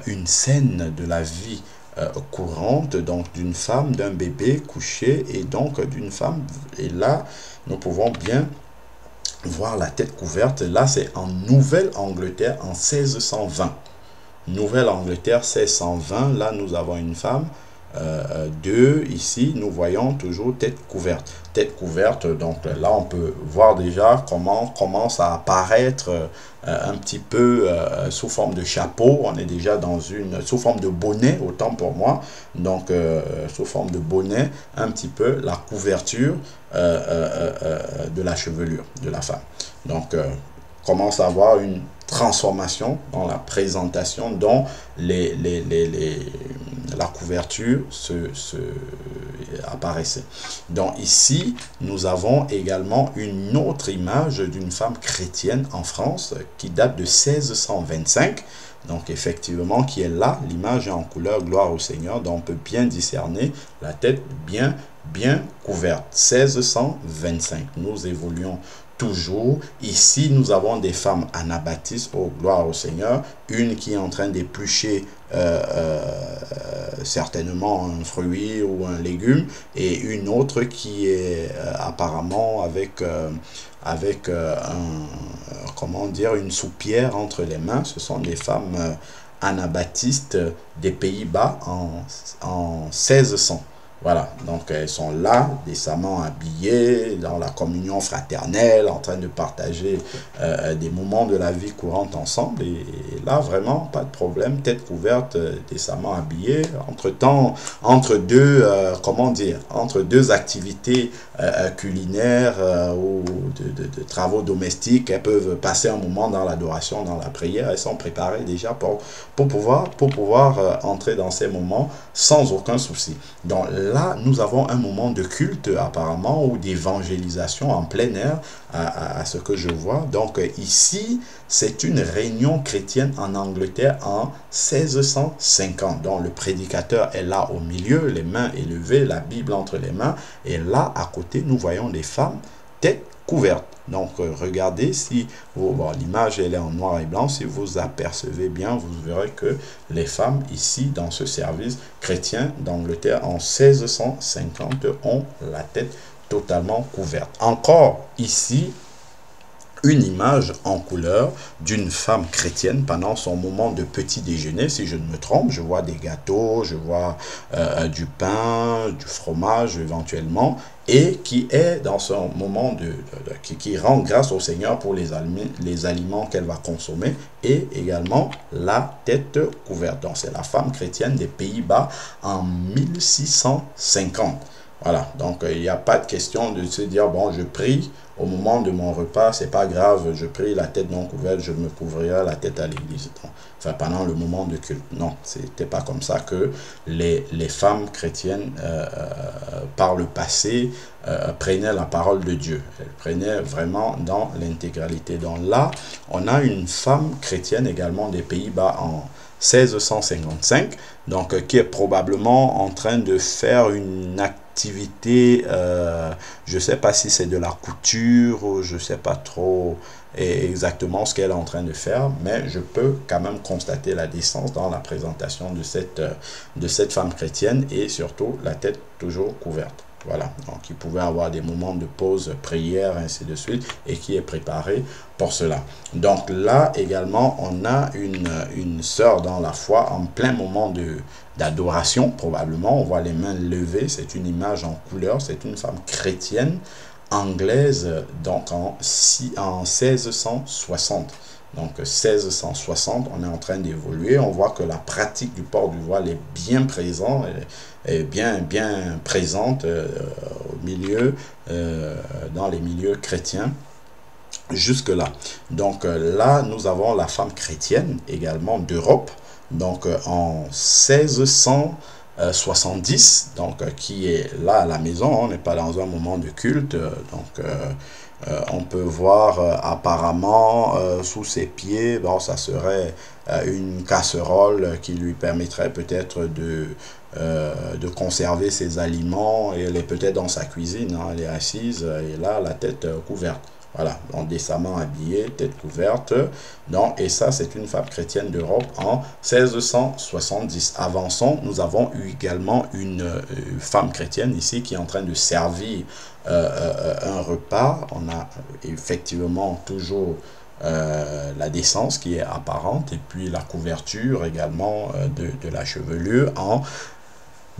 une scène de la vie courante, donc d'une femme, d'un bébé couché, et donc d'une femme, et là nous pouvons bien voir la tête couverte. Là c'est en Nouvelle-Angleterre en 1620. Nouvelle-Angleterre 1620, là nous avons une femme. Ici nous voyons toujours tête couverte. Donc là on peut voir déjà comment commence à apparaître un petit peu sous forme de chapeau. On est déjà dans sous forme de bonnet, autant pour moi. Donc sous forme de bonnet, un petit peu la couverture de la chevelure de la femme. Donc commence à avoir une transformation dans la présentation dont la couverture apparaissait. Donc ici, nous avons également une autre image d'une femme chrétienne en France qui date de 1625. Donc effectivement, qui est là, l'image est en couleur, gloire au Seigneur. Donc on peut bien discerner la tête bien couverte. 1625, nous évoluons toujours. Ici, nous avons des femmes anabaptistes, oh gloire au Seigneur. Une qui est en train d'éplucher certainement un fruit ou un légume, et une autre qui est apparemment avec comment dire, une soupière entre les mains. Ce sont des femmes anabaptistes des Pays-Bas en 1600. Voilà, donc elles sont là, décemment habillées, dans la communion fraternelle, en train de partager des moments de la vie courante ensemble. Et là, vraiment, pas de problème, tête couverte, décemment habillée. Entre-temps, entre deux, comment dire, entre deux activités culinaires ou de travaux domestiques, elles peuvent passer un moment dans l'adoration, dans la prière. Elles sont préparées déjà pour pouvoir entrer dans ces moments sans aucun souci. Donc là, nous avons un moment de culte apparemment ou d'évangélisation en plein air à ce que je vois. Donc ici, c'est une réunion chrétienne en Angleterre en 1650. Donc le prédicateur est là au milieu, les mains élevées, la Bible entre les mains. Et là, à côté, nous voyons des femmes tête couverte. Donc regardez si bon, l'image elle est en noir et blanc, si vous apercevez bien, vous verrez que les femmes ici dans ce service chrétien d'Angleterre en 1650 ont la tête totalement couverte. Encore ici, une image en couleur d'une femme chrétienne pendant son moment de petit déjeuner, si je ne me trompe. Je vois des gâteaux, je vois du pain, du fromage éventuellement, et qui est dans son moment qui rend grâce au Seigneur pour les aliments qu'elle va consommer, et également la tête couverte. Donc c'est la femme chrétienne des Pays-Bas en 1650. Voilà, donc il n'y a pas de question de se dire, bon, je prie au moment de mon repas, c'est pas grave, je prie la tête non couverte, je me couvrirai la tête à l'église. Enfin, pendant le moment de culte. Non, c'était pas comme ça que les femmes chrétiennes, par le passé, prenaient la parole de Dieu. Elles prenaient vraiment dans l'intégralité. Donc là, on a une femme chrétienne également des Pays-Bas en 1655, donc qui est probablement en train de faire une activité, je ne sais pas si c'est de la couture, ou je ne sais pas trop exactement ce qu'elle est en train de faire, mais je peux quand même constater la décence dans la présentation de cette femme chrétienne, et surtout la tête toujours couverte. Voilà, donc il pouvait avoir des moments de pause, prière, ainsi de suite, et qui est préparé pour cela. Donc là également, on a une sœur dans la foi en plein moment d'adoration, probablement. On voit les mains levées, c'est une image en couleur, c'est une femme chrétienne anglaise, donc en 1660. Donc 1660, on est en train d'évoluer. On voit que la pratique du port du voile est bien présente, est bien présente au milieu, dans les milieux chrétiens jusque-là. Donc là, nous avons la femme chrétienne également d'Europe, donc en 1670, donc qui est là à la maison. On n'est pas dans un moment de culte, donc on peut voir apparemment sous ses pieds, bon, ça serait une casserole qui lui permettrait peut-être de conserver ses aliments, et elle est peut-être dans sa cuisine, hein, elle est assise et là la tête couverte. Voilà, donc décemment habillée, tête couverte. Donc, et ça, c'est une femme chrétienne d'Europe en 1670. Avançons, nous avons eu également une femme chrétienne ici qui est en train de servir un repas. On a effectivement toujours la décence qui est apparente, et puis la couverture également de la chevelure en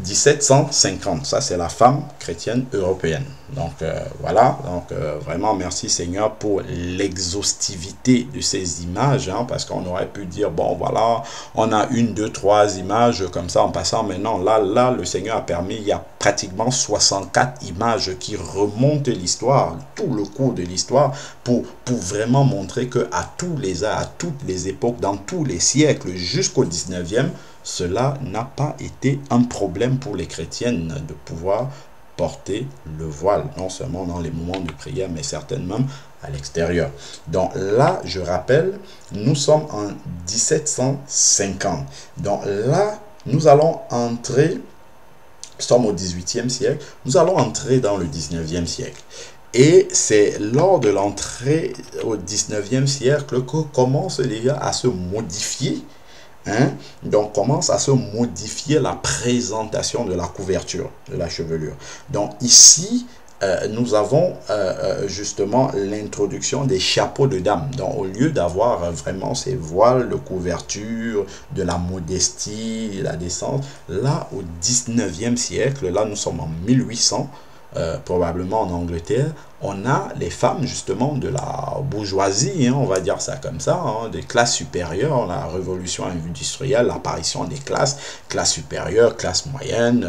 1750. Ça, c'est la femme chrétienne européenne. Donc voilà, donc vraiment merci Seigneur pour l'exhaustivité de ces images, hein, parce qu'on aurait pu dire, bon voilà, on a une, deux, trois images comme ça en passant, mais non, là le Seigneur a permis, il y a pratiquement 64 images qui remontent l'histoire, tout le cours de l'histoire, pour vraiment montrer que à tous les âges, à toutes les époques, dans tous les siècles, jusqu'au 19e, cela n'a pas été un problème pour les chrétiennes de pouvoir porter le voile, non seulement dans les moments de prière, mais certainement à l'extérieur. Donc là, je rappelle, nous sommes en 1750. Donc là, nous allons entrer, nous sommes au 18e siècle, nous allons entrer dans le 19e siècle. Et c'est lors de l'entrée au 19e siècle que commence déjà à se modifier, hein? Donc commence à se modifier la présentation de la couverture de la chevelure. Donc ici, nous avons justement l'introduction des chapeaux de dame. Donc, au lieu d'avoir vraiment ces voiles de couverture, de la modestie, la décence, là, au 19e siècle, là, nous sommes en 1800, probablement en Angleterre, on a les femmes justement de la bourgeoisie, hein, on va dire ça comme ça, hein, des classes supérieures, la révolution industrielle, l'apparition des classes supérieures, classe moyenne,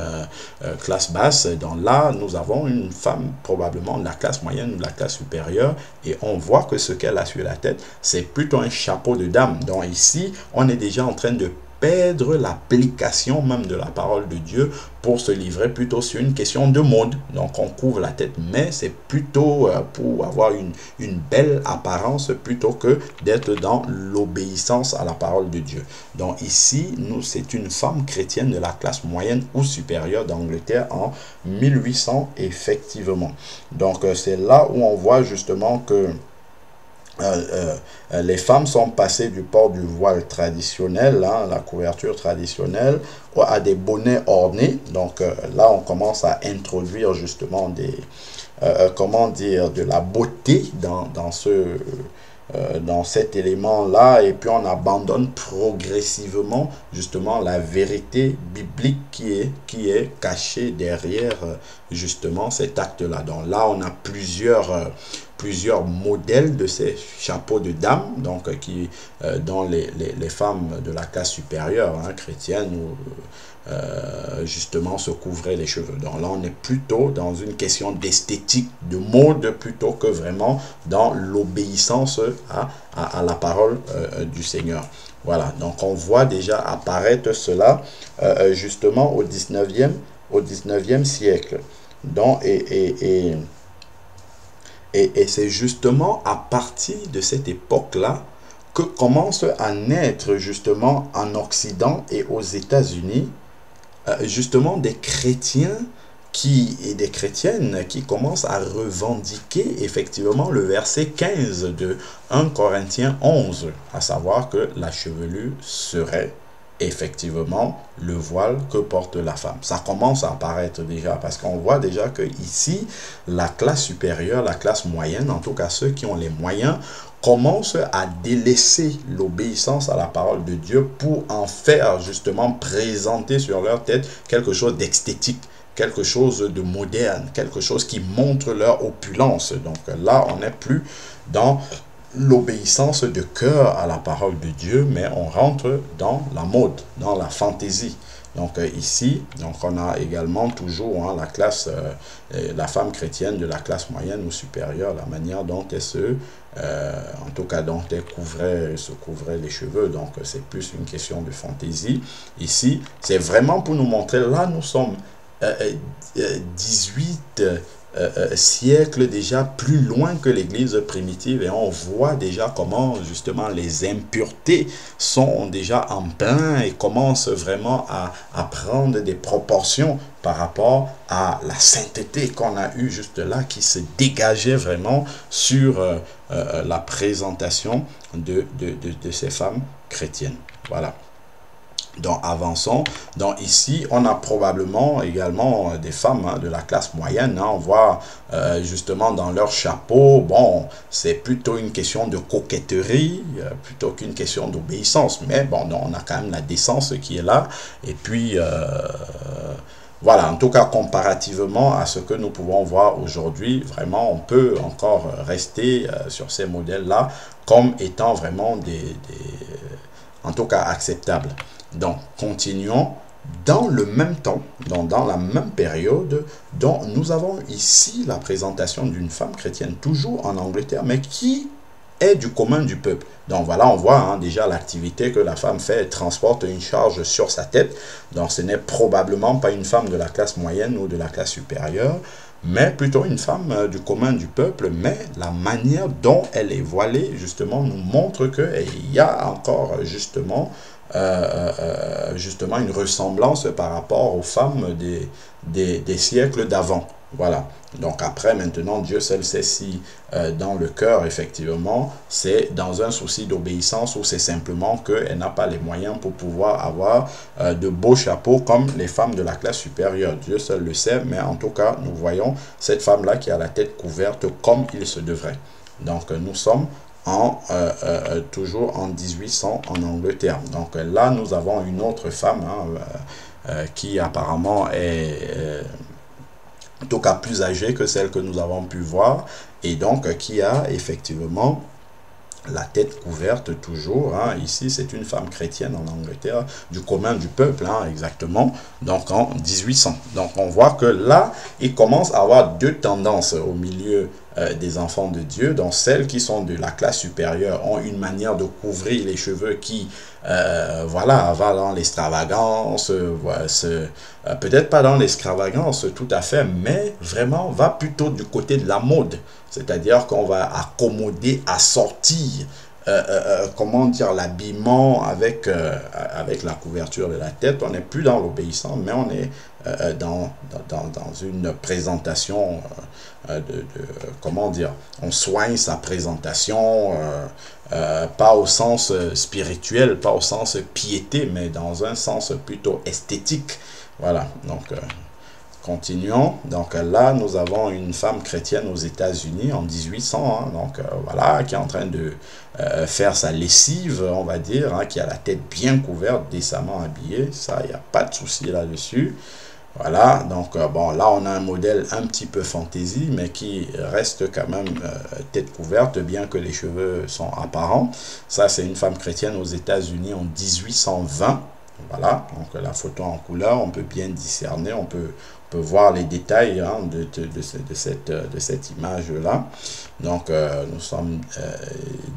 classe basse. Donc là, nous avons une femme probablement de la classe moyenne ou de la classe supérieure, et on voit que ce qu'elle a sur la tête, c'est plutôt un chapeau de dame. Donc ici, on est déjà en train de perdre l'application même de la parole de Dieu pour se livrer plutôt sur une question de mode. Donc on couvre la tête, mais c'est plutôt pour avoir une belle apparence plutôt que d'être dans l'obéissance à la parole de Dieu. Donc ici, c'est une femme chrétienne de la classe moyenne ou supérieure d'Angleterre en 1800 effectivement. Donc c'est là où on voit justement que les femmes sont passées du port du voile traditionnel, hein, la couverture traditionnelle, à des bonnets ornés. Donc là, on commence à introduire justement des, comment dire, de la beauté dans cet élément-là, et puis on abandonne progressivement justement la vérité biblique qui est cachée derrière justement cet acte-là. Donc là, on a plusieurs modèles de ces chapeaux de dame, donc dont les femmes de la classe supérieure, hein, chrétienne ou justement se couvraient les cheveux. Donc là, on est plutôt dans une question d'esthétique, de mode, plutôt que vraiment dans l'obéissance à la parole du Seigneur. Voilà, donc on voit déjà apparaître cela justement au 19e siècle. Donc, et c'est justement à partir de cette époque-là que commence à naître justement en Occident et aux États-Unis justement des chrétiens et des chrétiennes qui commencent à revendiquer effectivement le verset 15 de 1 Corinthiens 11, à savoir que la chevelure serait effectivement le voile que porte la femme. Ça commence à apparaître déjà, parce qu'on voit déjà que ici, la classe supérieure, la classe moyenne, en tout cas ceux qui ont les moyens, commencent à délaisser l'obéissance à la parole de Dieu pour en faire justement présenter sur leur tête quelque chose d'esthétique, quelque chose de moderne, quelque chose qui montre leur opulence. Donc là, on n'est plus dans l'obéissance de cœur à la parole de Dieu, mais on rentre dans la mode, dans la fantaisie. Donc ici, donc on a également toujours hein, la femme chrétienne de la classe moyenne ou supérieure, la manière dont elle en tout cas dont elle se couvrait les cheveux. Donc c'est plus une question de fantaisie. Ici, c'est vraiment pour nous montrer, là nous sommes 18 siècles déjà plus loin que l'église primitive, et on voit déjà comment justement les impuretés sont déjà en plein et commencent vraiment à prendre des proportions par rapport à la sainteté qu'on a eue juste là, qui se dégageait vraiment sur la présentation de ces femmes chrétiennes. Voilà. Donc avançons. Donc ici on a probablement également des femmes hein, de la classe moyenne, hein. On voit justement dans leur chapeau, bon c'est plutôt une question de coquetterie plutôt qu'une question d'obéissance, mais bon non, on a quand même la décence qui est là, et puis voilà, en tout cas comparativement à ce que nous pouvons voir aujourd'hui, vraiment on peut encore rester sur ces modèles là comme étant vraiment en tout cas acceptables. Donc, continuons. Dans le même temps, dans la même période, dont nous avons ici la présentation d'une femme chrétienne, toujours en Angleterre, mais qui est du commun du peuple. Donc voilà, on voit hein, déjà l'activité que la femme fait, elle transporte une charge sur sa tête. Donc ce n'est probablement pas une femme de la classe moyenne ou de la classe supérieure, mais plutôt une femme du commun du peuple. Mais la manière dont elle est voilée, justement, nous montre qu'il y a encore justement une ressemblance par rapport aux femmes des siècles d'avant. Voilà. Donc après, maintenant, Dieu seul sait si dans le cœur, effectivement, c'est dans un souci d'obéissance ou c'est simplement qu'elle n'a pas les moyens pour pouvoir avoir de beaux chapeaux comme les femmes de la classe supérieure. Dieu seul le sait, mais en tout cas, nous voyons cette femme-là qui a la tête couverte comme il se devrait. Donc nous sommes toujours en 1800 en Angleterre. Donc là, nous avons une autre femme qui apparemment est en tout cas plus âgée que celle que nous avons pu voir, et donc qui a effectivement la tête couverte toujours. Ici, c'est une femme chrétienne en Angleterre, du commun du peuple, exactement, donc en 1800. Donc on voit que là, il commence à avoir deux tendances au milieu des enfants de Dieu. Donc celles qui sont de la classe supérieure ont une manière de couvrir les cheveux qui, voilà, va dans l'extravagance, peut-être pas dans l'extravagance tout à fait, mais vraiment va plutôt du côté de la mode. C'est-à-dire qu'on va accommoder, assortir, comment dire, l'habillement avec la couverture de la tête. On n'est plus dans l'obéissance, mais on est dans une présentation comment dire, on soigne sa présentation, pas au sens spirituel, pas au sens piété, mais dans un sens plutôt esthétique. Voilà, donc continuons. Donc là, nous avons une femme chrétienne aux États-Unis en 1800, donc voilà, qui est en train de faire sa lessive, on va dire, qui a la tête bien couverte, décemment habillée. Ça, il n'y a pas de souci là-dessus. Voilà, donc bon, là on a un modèle un petit peu fantaisie, mais qui reste quand même tête couverte, bien que les cheveux sont apparents. Ça, c'est une femme chrétienne aux États-Unis en 1820. Voilà, donc la photo en couleur, on peut bien discerner, on peut voir les détails de cette image-là. Donc, nous sommes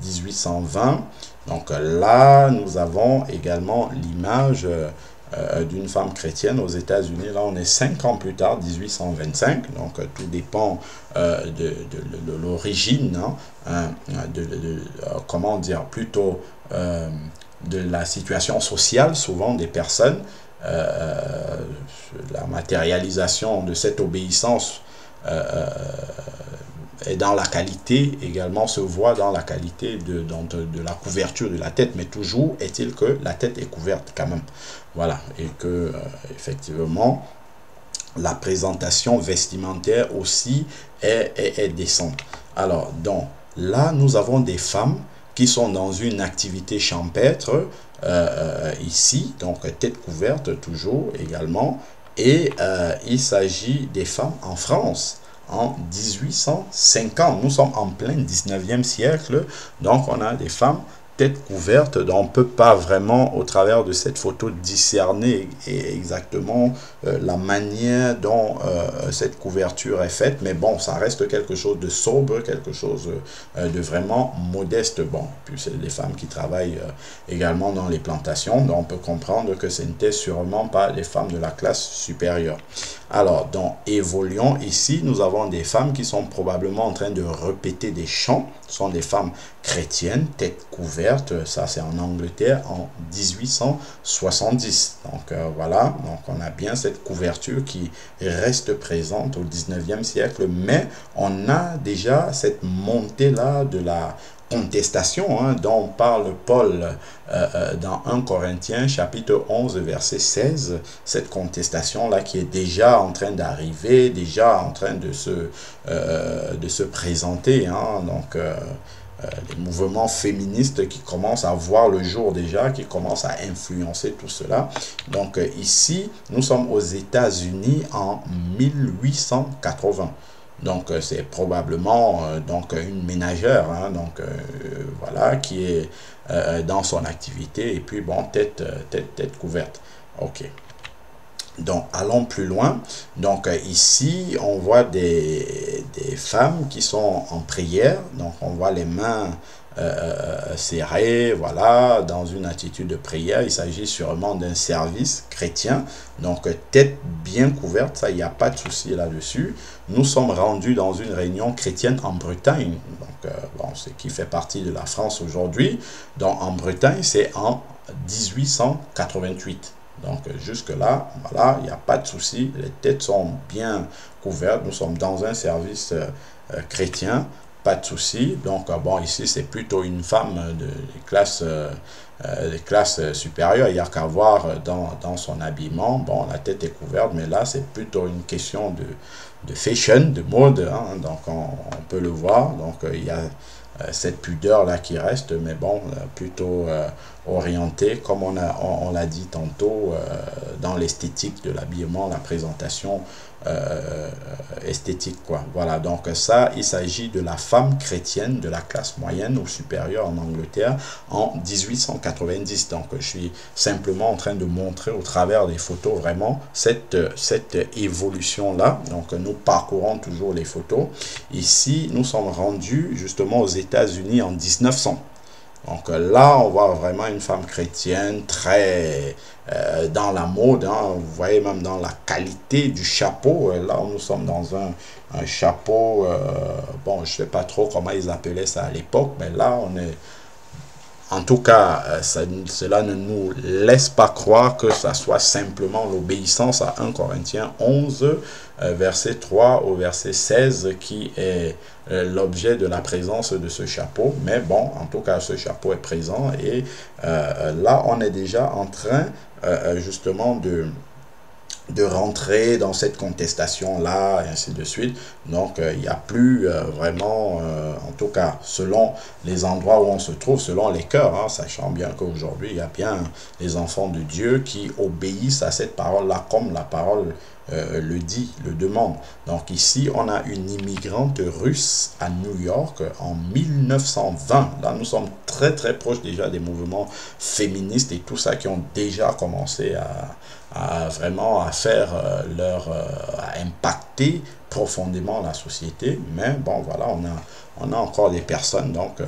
1820. Donc là, nous avons également l'image d'une femme chrétienne aux États-Unis. Là, on est 5 ans plus tard, 1825. Donc, tout dépend de l'origine, comment dire, plutôt de la situation sociale, souvent des personnes. La matérialisation de cette obéissance et dans la qualité également se voit dans la qualité de la couverture de la tête, mais toujours est-il que la tête est couverte quand même, voilà, et que effectivement la présentation vestimentaire aussi est décente. Alors donc là nous avons des femmes qui sont dans une activité champêtre ici, donc tête couverte toujours également, et il s'agit des femmes en France en 1850. Nous sommes en plein 19e siècle, donc on a des femmes tête couverte, donc on ne peut pas vraiment au travers de cette photo discerner exactement la manière dont cette couverture est faite, mais bon, ça reste quelque chose de sobre, quelque chose de vraiment modeste. Bon, puis c'est des femmes qui travaillent également dans les plantations, donc on peut comprendre que ce n'était sûrement pas les femmes de la classe supérieure. Alors, donc, évoluons ici, nous avons des femmes qui sont probablement en train de répéter des chants. Ce sont des femmes chrétiennes, tête couverte. Ça, c'est en Angleterre en 1870. Donc, voilà. Donc, on a bien cette couverture qui reste présente au 19e siècle. Mais on a déjà cette montée-là de la contestation dont parle Paul dans 1 Corinthiens chapitre 11 verset 16, cette contestation là qui est déjà en train d'arriver, déjà en train de se présenter, donc les mouvements féministes qui commencent à voir le jour déjà, qui commencent à influencer tout cela. Donc ici nous sommes aux États-Unis en 1880. Donc c'est probablement donc une ménagère, voilà, qui est dans son activité, et puis bon, tête couverte. Ok. Donc allons plus loin. Donc ici on voit des femmes qui sont en prière. Donc on voit les mains serrées, voilà, dans une attitude de prière. Il s'agit sûrement d'un service chrétien. Donc tête bien couverte, ça, il n'y a pas de souci là-dessus. Nous sommes rendus dans une réunion chrétienne en Bretagne, donc bon, ce qui fait partie de la France aujourd'hui. Donc en Bretagne, c'est en 1888. Donc jusque-là, voilà, il n'y a pas de souci. Les têtes sont bien couvertes. Nous sommes dans un service chrétien. Pas de souci. Donc, bon, ici, c'est plutôt une femme des classes supérieures. Il n'y a qu'à voir dans son habillement. Bon, la tête est couverte, mais là, c'est plutôt une question de fashion, de mode. Hein. Donc, on peut le voir. Donc, il y a cette pudeur-là qui reste, mais bon, plutôt orientée, comme on l'a dit tantôt, dans l'esthétique de l'habillement, la présentation esthétique, quoi. Voilà, donc ça, il s'agit de la femme chrétienne de la classe moyenne ou supérieure en Angleterre en 1890. Donc, je suis simplement en train de montrer au travers des photos vraiment cette évolution-là. Donc, nous parcourons toujours les photos. Ici, nous sommes rendus justement aux États-Unis en 1900. Donc là, on voit vraiment une femme chrétienne très dans la mode. Hein. Vous voyez même dans la qualité du chapeau. Là, nous sommes dans un chapeau, bon, je ne sais pas trop comment ils appelaient ça à l'époque, mais là, on est... En tout cas, cela ne nous laisse pas croire que ça soit simplement l'obéissance à 1 Corinthiens 11, verset 3 au verset 16, qui est l'objet de la présence de ce chapeau. Mais bon, en tout cas, ce chapeau est présent. Et là, on est déjà en train, justement, de rentrer dans cette contestation-là, et ainsi de suite. Donc, il n'y a plus vraiment, en tout cas, selon les endroits où on se trouve, selon les cœurs, hein, sachant bien qu'aujourd'hui, il y a bien les enfants de Dieu qui obéissent à cette parole-là, comme la parole le dit, le demande. Donc ici, on a une immigrante russe à New York en 1920. Là, nous sommes très très proches déjà des mouvements féministes et tout ça qui ont déjà commencé à vraiment à faire à impacter profondément la société. Mais bon, voilà, on a encore des personnes donc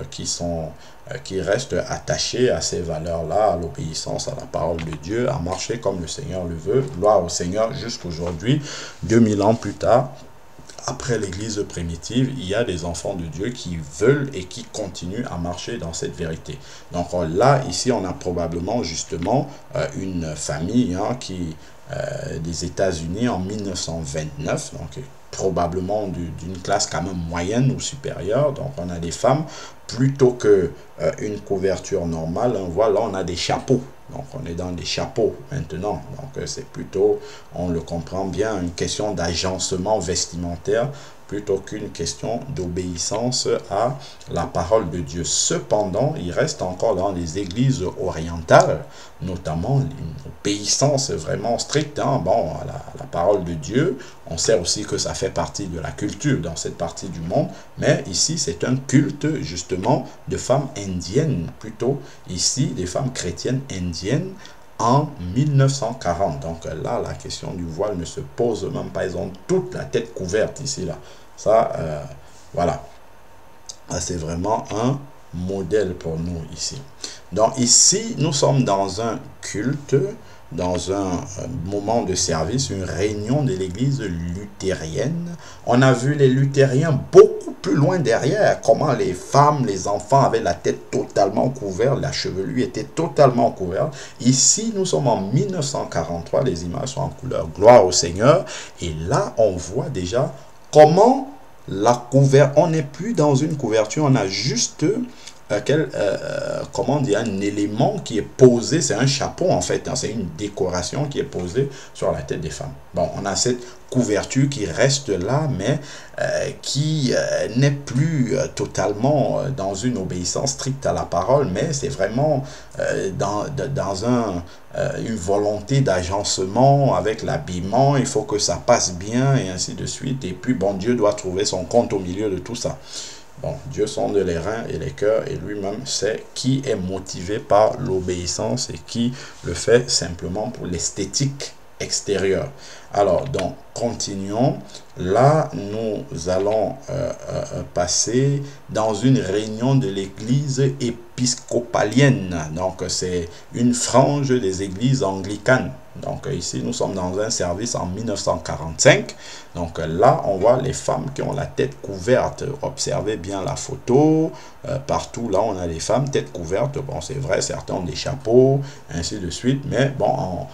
qui restent attachées à ces valeurs-là, à l'obéissance à la parole de Dieu, à marcher comme le Seigneur le veut. Gloire au Seigneur jusqu'aujourd'hui, 2000 ans plus tard. Après l'église primitive, il y a des enfants de Dieu qui veulent et qui continuent à marcher dans cette vérité. Donc là, ici, on a probablement justement une famille des États-Unis en 1929, donc probablement d'une classe quand même moyenne ou supérieure. Donc on a des femmes plutôt que une couverture normale. On voit là, on a des chapeaux. Donc on est dans des chapeaux maintenant. Donc c'est plutôt, on le comprend bien, une question d'agencement vestimentaire plutôt qu'une question d'obéissance à la parole de Dieu. Cependant, il reste encore dans les églises orientales, notamment une obéissance vraiment stricte bon, à la parole de Dieu. On sait aussi que ça fait partie de la culture dans cette partie du monde, mais ici c'est un culte justement de femmes indiennes, plutôt ici des femmes chrétiennes indiennes en 1940. Donc là, la question du voile ne se pose même pas. Ils ont toute la tête couverte ici, là. Ça, voilà. C'est vraiment un modèle pour nous ici. Donc ici, nous sommes dans un culte, dans un moment de service, une réunion de l'église luthérienne. On a vu les luthériens beaucoup plus loin derrière, comment les femmes, les enfants avaient la tête totalement couverte, la chevelure était totalement couverte. Ici, nous sommes en 1943, les images sont en couleur, gloire au Seigneur. Et là, on voit déjà comment la couverture, on n'est plus dans une couverture, on a juste comment dire, un élément qui est posé, c'est un chapeau en fait, hein, c'est une décoration qui est posée sur la tête des femmes. Bon, on a cette couverture qui reste là, mais qui n'est plus totalement dans une obéissance stricte à la parole, mais c'est vraiment dans une volonté d'agencement avec l'habillement. Il faut que ça passe bien et ainsi de suite. Et puis, bon, Dieu doit trouver son compte au milieu de tout ça. Bon, Dieu sonde les reins et les cœurs et lui-même sait qui est motivé par l'obéissance et qui le fait simplement pour l'esthétique extérieure. Alors, donc, continuons. Là, nous allons passer dans une réunion de l'église épiscopalienne. Donc, c'est une frange des églises anglicanes. Donc, ici, nous sommes dans un service en 1945. Donc, là, on voit les femmes qui ont la tête couverte. Observez bien la photo. Partout, là, on a les femmes tête couverte. Bon, c'est vrai, certains ont des chapeaux, ainsi de suite. Mais bon,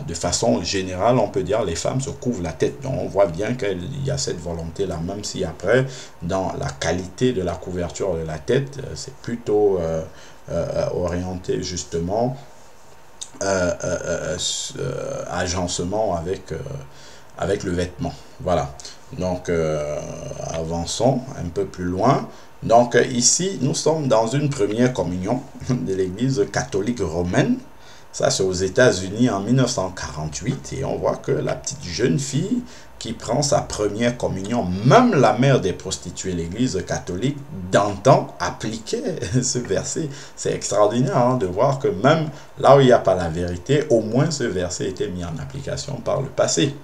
de façon générale, on peut dire les femmes se couvrent la tête. Donc on voit bien qu'il y a cette volonté-là, même si après, dans la qualité de la couverture de la tête, c'est plutôt orienté justement agencement avec le vêtement. Voilà. Donc, avançons un peu plus loin. Donc, ici, nous sommes dans une première communion de l'Église catholique romaine. Ça, c'est aux États-Unis en 1948. Et on voit que la petite jeune fille qui prend sa première communion, même la mère des prostituées, l'Église catholique, d'antan appliquait ce verset. C'est extraordinaire hein, de voir que même là où il n'y a pas la vérité, au moins ce verset était mis en application par le passé.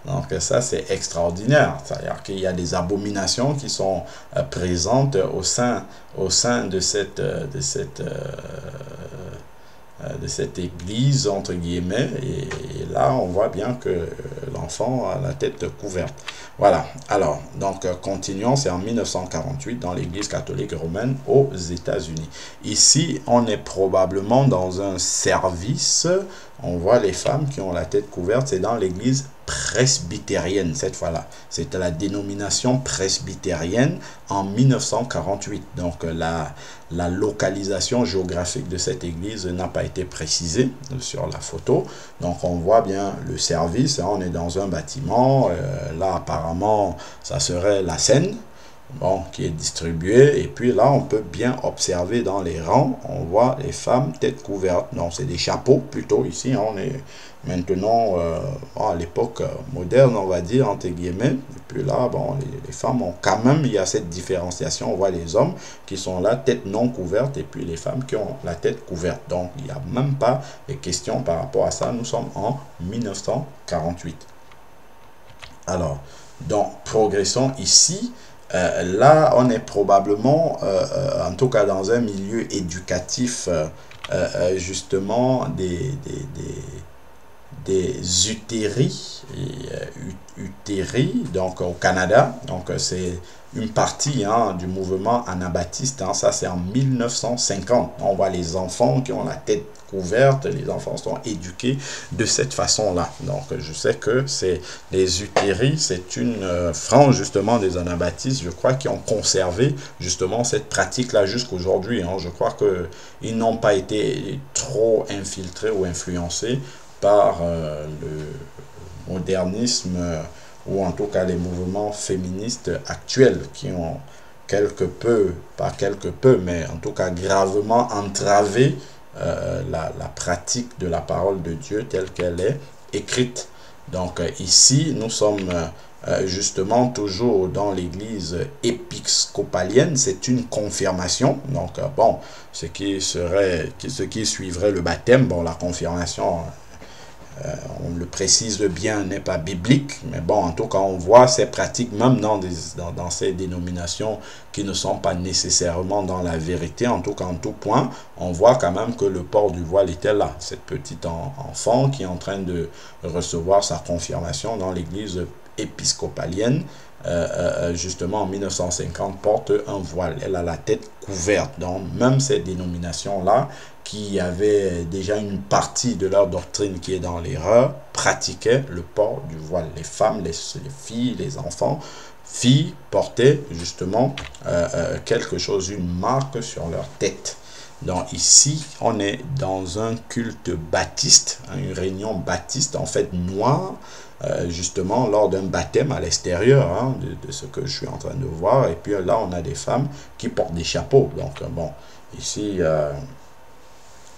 Donc ça, c'est extraordinaire. C'est-à-dire qu'il y a des abominations qui sont présentes au sein de cette église, entre guillemets. Et là, on voit bien que l'enfant a la tête couverte. Voilà. Alors, donc, continuons. C'est en 1948 dans l'église catholique romaine aux États-Unis. Ici, on est probablement dans un service. On voit les femmes qui ont la tête couverte. C'est dans l'église presbytérienne cette fois-là. C'était la dénomination presbytérienne en 1948. Donc la localisation géographique de cette église n'a pas été précisée sur la photo. Donc on voit bien le service. On est dans un bâtiment. Là apparemment ça serait la scène. Bon, qui est distribué, et puis là on peut bien observer dans les rangs, on voit les femmes tête couverte. Donc c'est des chapeaux plutôt ici, hein, on est maintenant à l'époque moderne, on va dire, entre guillemets. Et puis là, bon, les femmes ont quand même, il y a cette différenciation. On voit les hommes qui sont là, tête non couverte, et puis les femmes qui ont la tête couverte. Donc il n'y a même pas de questions par rapport à ça. Nous sommes en 1948. Alors, donc progressons ici. Là, on est probablement, en tout cas dans un milieu éducatif, justement, des utéries, donc au Canada. Donc, c'est une partie hein, du mouvement anabaptiste. Hein, ça, c'est en 1950. On voit les enfants qui ont la tête couverte, les enfants sont éduqués de cette façon-là. Donc, je sais que c'est les utéries, c'est une frange justement des anabaptistes, je crois, qui ont conservé justement cette pratique-là jusqu'aujourd'hui. Hein. Je crois qu'ils n'ont pas été trop infiltrés ou influencés par le modernisme ou en tout cas les mouvements féministes actuels qui ont quelque peu, pas quelque peu, mais en tout cas gravement entravé la pratique de la parole de Dieu telle qu'elle est écrite. Donc ici, nous sommes justement toujours dans l'église épiscopalienne. C'est une confirmation. Donc bon, ce qui suivrait le baptême, bon, la confirmation, on le précise bien, n'est pas biblique, mais bon, en tout cas, on voit ces pratiques même dans ces dénominations qui ne sont pas nécessairement dans la vérité. En tout cas, en tout point, on voit quand même que le port du voile était là. Cette petite enfant qui est en train de recevoir sa confirmation dans l'église épiscopalienne, justement en 1950, porte un voile. Elle a la tête couverte. Donc, même ces dénominations-là, qui avaient déjà une partie de leur doctrine qui est dans l'erreur, pratiquaient le port du voile. Les femmes, les filles, les enfants, filles portaient justement quelque chose, une marque sur leur tête. Donc ici, on est dans un culte baptiste, une réunion baptiste, en fait noire, justement lors d'un baptême à l'extérieur hein, de ce que je suis en train de voir. Et puis là, on a des femmes qui portent des chapeaux. Donc bon, ici,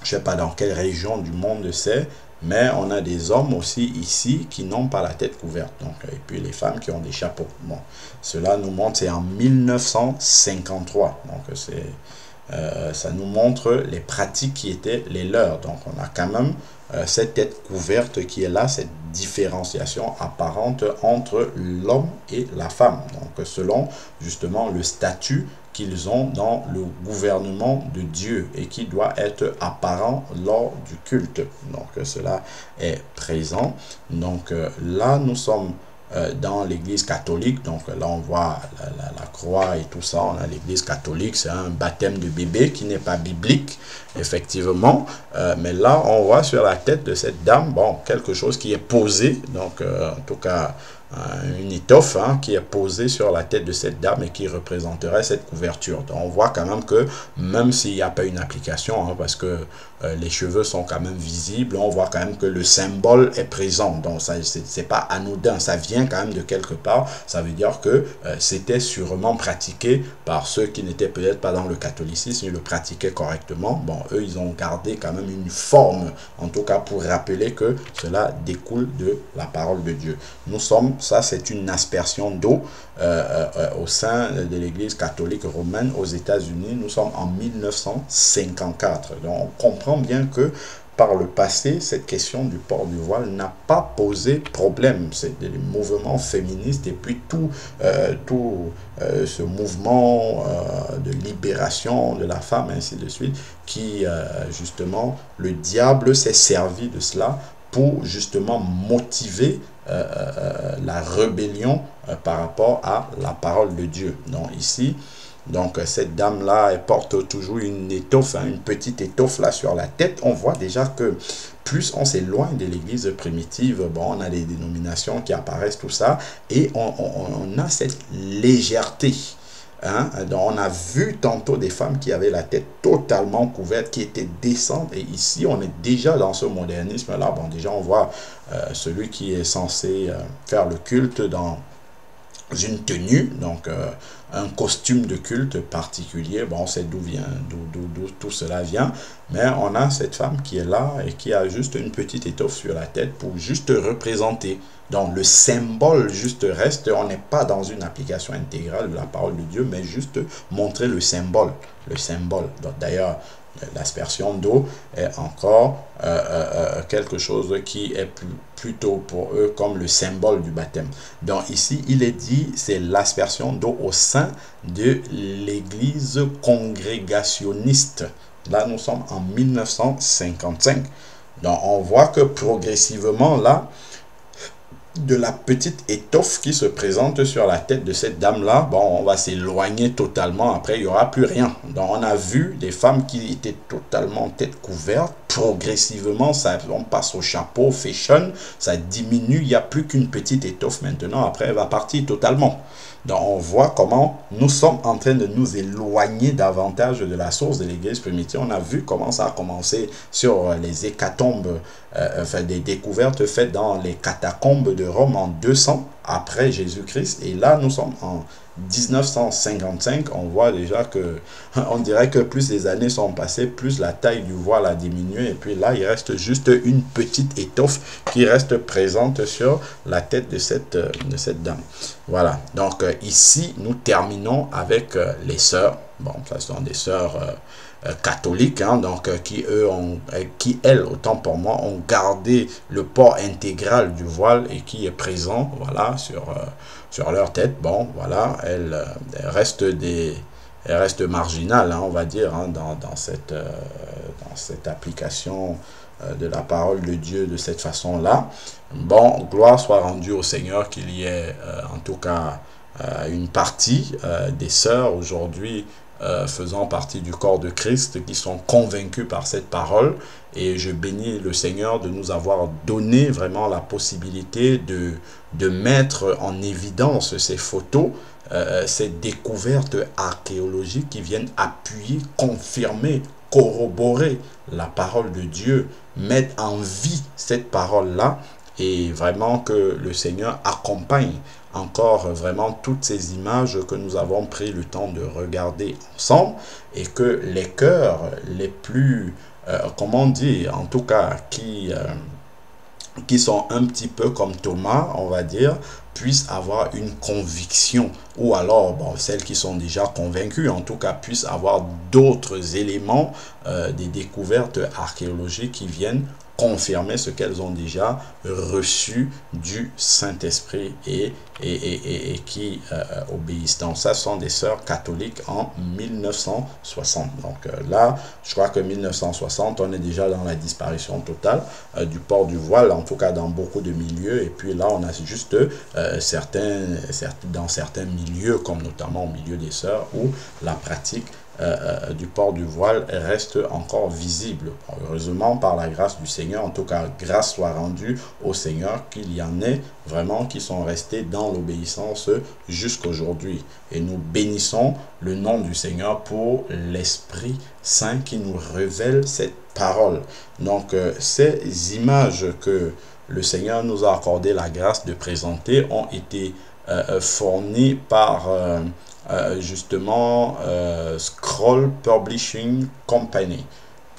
je ne sais pas dans quelle région du monde c'est, mais on a des hommes aussi ici qui n'ont pas la tête couverte. Donc, et puis les femmes qui ont des chapeaux. Bon, cela nous montre, c'est en 1953. Donc ça nous montre les pratiques qui étaient les leurs. Donc on a quand même cette tête couverte qui est là, cette différenciation apparente entre l'homme et la femme. Donc selon justement le statut qu'ils ont dans le gouvernement de Dieu et qui doit être apparent lors du culte. Donc cela est présent. Donc là nous sommes dans l'église catholique. Donc là on voit la croix et tout ça, on a l'église catholique, c'est un baptême de bébé qui n'est pas biblique effectivement, mais là on voit sur la tête de cette dame, bon, quelque chose qui est posé, donc en tout cas une étoffe qui est posée sur la tête de cette dame et qui représenterait cette couverture. Donc on voit quand même que même s'il n'y a pas une application, parce que les cheveux sont quand même visibles, on voit quand même que le symbole est présent. Donc ça c'est pas anodin, ça vient quand même de quelque part. Ça veut dire que c'était sûrement pratiqué par ceux qui n'étaient peut-être pas dans le catholicisme, ils le pratiquaient correctement. Bon, eux ils ont gardé quand même une forme, en tout cas pour rappeler que cela découle de la parole de Dieu. Nous sommes, ça c'est une aspersion d'eau au sein de l'église catholique romaine aux États-Unis. Nous sommes en 1954. Donc on comprend bien que par le passé, cette question du port du voile n'a pas posé problème. C'est des mouvements féministes et puis tout ce mouvement de libération de la femme, ainsi de suite, qui justement, le diable s'est servi de cela pour justement motiver la rébellion par rapport à la parole de Dieu. Donc ici, donc cette dame-là, elle porte toujours une étoffe, une petite étoffe là sur la tête. On voit déjà que plus on s'éloigne de l'église primitive, bon, on a des dénominations qui apparaissent, tout ça, et on a cette légèreté. Donc on a vu tantôt des femmes qui avaient la tête totalement couverte, qui étaient décentes, et ici on est déjà dans ce modernisme là. Bon, déjà on voit celui qui est censé faire le culte dans une tenue, donc un costume de culte particulier. Bon, on sait d'où vient, d'où tout cela vient, mais on a cette femme qui est là et qui a juste une petite étoffe sur la tête pour juste représenter. Donc le symbole juste reste, on n'est pas dans une application intégrale de la parole de Dieu, mais juste montrer le symbole. Le symbole. D'ailleurs, l'aspersion d'eau est encore quelque chose qui est plutôt pour eux comme le symbole du baptême. Donc ici, il est dit, c'est l'aspersion d'eau au sein de l'église congrégationniste. Là, nous sommes en 1955. Donc on voit que progressivement, là, de la petite étoffe qui se présente sur la tête de cette dame-là, bon, on va s'éloigner totalement, après il n'y aura plus rien. Donc on a vu des femmes qui étaient totalement tête couverte, progressivement, ça, on passe au chapeau, fashion, ça diminue, il n'y a plus qu'une petite étoffe maintenant, après elle va partir totalement. Donc on voit comment nous sommes en train de nous éloigner davantage de la source de l'église primitive. On a vu comment ça a commencé sur les hécatombes, enfin des découvertes faites dans les catacombes de Rome en 200 après Jésus-Christ. Et là nous sommes en 1955, on voit déjà que, on dirait que plus les années sont passées, plus la taille du voile a diminué. Et puis là, il reste juste une petite étoffe qui reste présente sur la tête de cette dame. Voilà, donc ici, nous terminons avec les sœurs. Bon, ça sont des sœurs catholiques, donc qui elles, autant pour moi, ont gardé le port intégral du voile et qui est présent, voilà, sur leur tête. Bon, voilà, elles restent marginales, on va dire, dans cette application de la parole de Dieu de cette façon-là. Bon, gloire soit rendue au Seigneur qu'il y ait en tout cas une partie des sœurs aujourd'hui faisant partie du corps de Christ qui sont convaincus par cette parole, et je bénis le Seigneur de nous avoir donné vraiment la possibilité de mettre en évidence ces photos, ces découvertes archéologiques qui viennent appuyer, confirmer, corroborer la parole de Dieu, mettre en vie cette parole-là, et vraiment que le Seigneur accompagne encore vraiment toutes ces images que nous avons pris le temps de regarder ensemble, et que les cœurs les plus, comment dire, en tout cas qui sont un petit peu comme Thomas, on va dire, puissent avoir une conviction, ou alors, bon, celles qui sont déjà convaincues, en tout cas, puissent avoir d'autres éléments, des découvertes archéologiques qui viennent confirmer ce qu'elles ont déjà reçu du Saint-Esprit et qui obéissent. Donc ça, sont des sœurs catholiques en 1960. Donc là, je crois que 1960, on est déjà dans la disparition totale du port du voile, en tout cas dans beaucoup de milieux. Et puis là, on a juste dans certains milieux, comme notamment au milieu des sœurs, où la pratique du port du voile reste encore visible. Heureusement, par la grâce du Seigneur, en tout cas, grâce soit rendue au Seigneur, qu'il y en ait vraiment qui sont restés dans l'obéissance jusqu'aujourd'hui. Et nous bénissons le nom du Seigneur pour l'Esprit Saint qui nous révèle cette parole. Donc, ces images que le Seigneur nous a accordé la grâce de présenter ont été fournies par justement Scroll Publishing Company.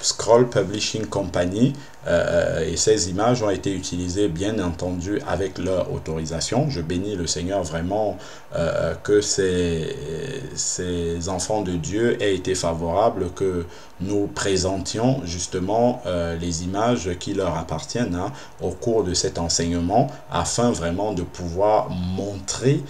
Scroll Publishing Company, et ces images ont été utilisées bien entendu avec leur autorisation. Je bénis le Seigneur vraiment que ces enfants de Dieu aient été favorables, que nous présentions justement les images qui leur appartiennent au cours de cet enseignement, afin vraiment de pouvoir montrer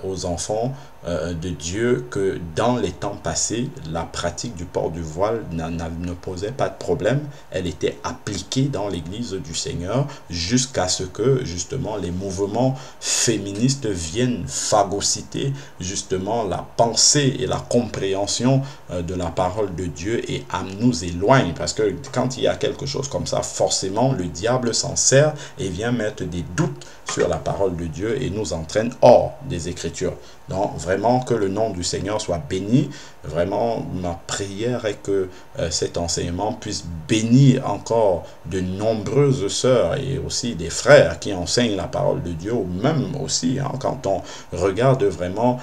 aux enfants de Dieu que dans les temps passés, la pratique du port du voile ne posait pas de problème. Elle était appliquée dans l'église du Seigneur jusqu'à ce que justement les mouvements féministes viennent phagocyter justement la pensée et la compréhension de la parole de Dieu et nous éloigne, parce que quand il y a quelque chose comme ça, forcément le diable s'en sert et vient mettre des doutes sur la parole de Dieu et nous entraîne hors des Écritures. Donc vraiment que le nom du Seigneur soit béni. Vraiment ma prière est que cet enseignement puisse bénir encore de nombreuses sœurs et aussi des frères qui enseignent la parole de Dieu, ou même aussi quand on regarde vraiment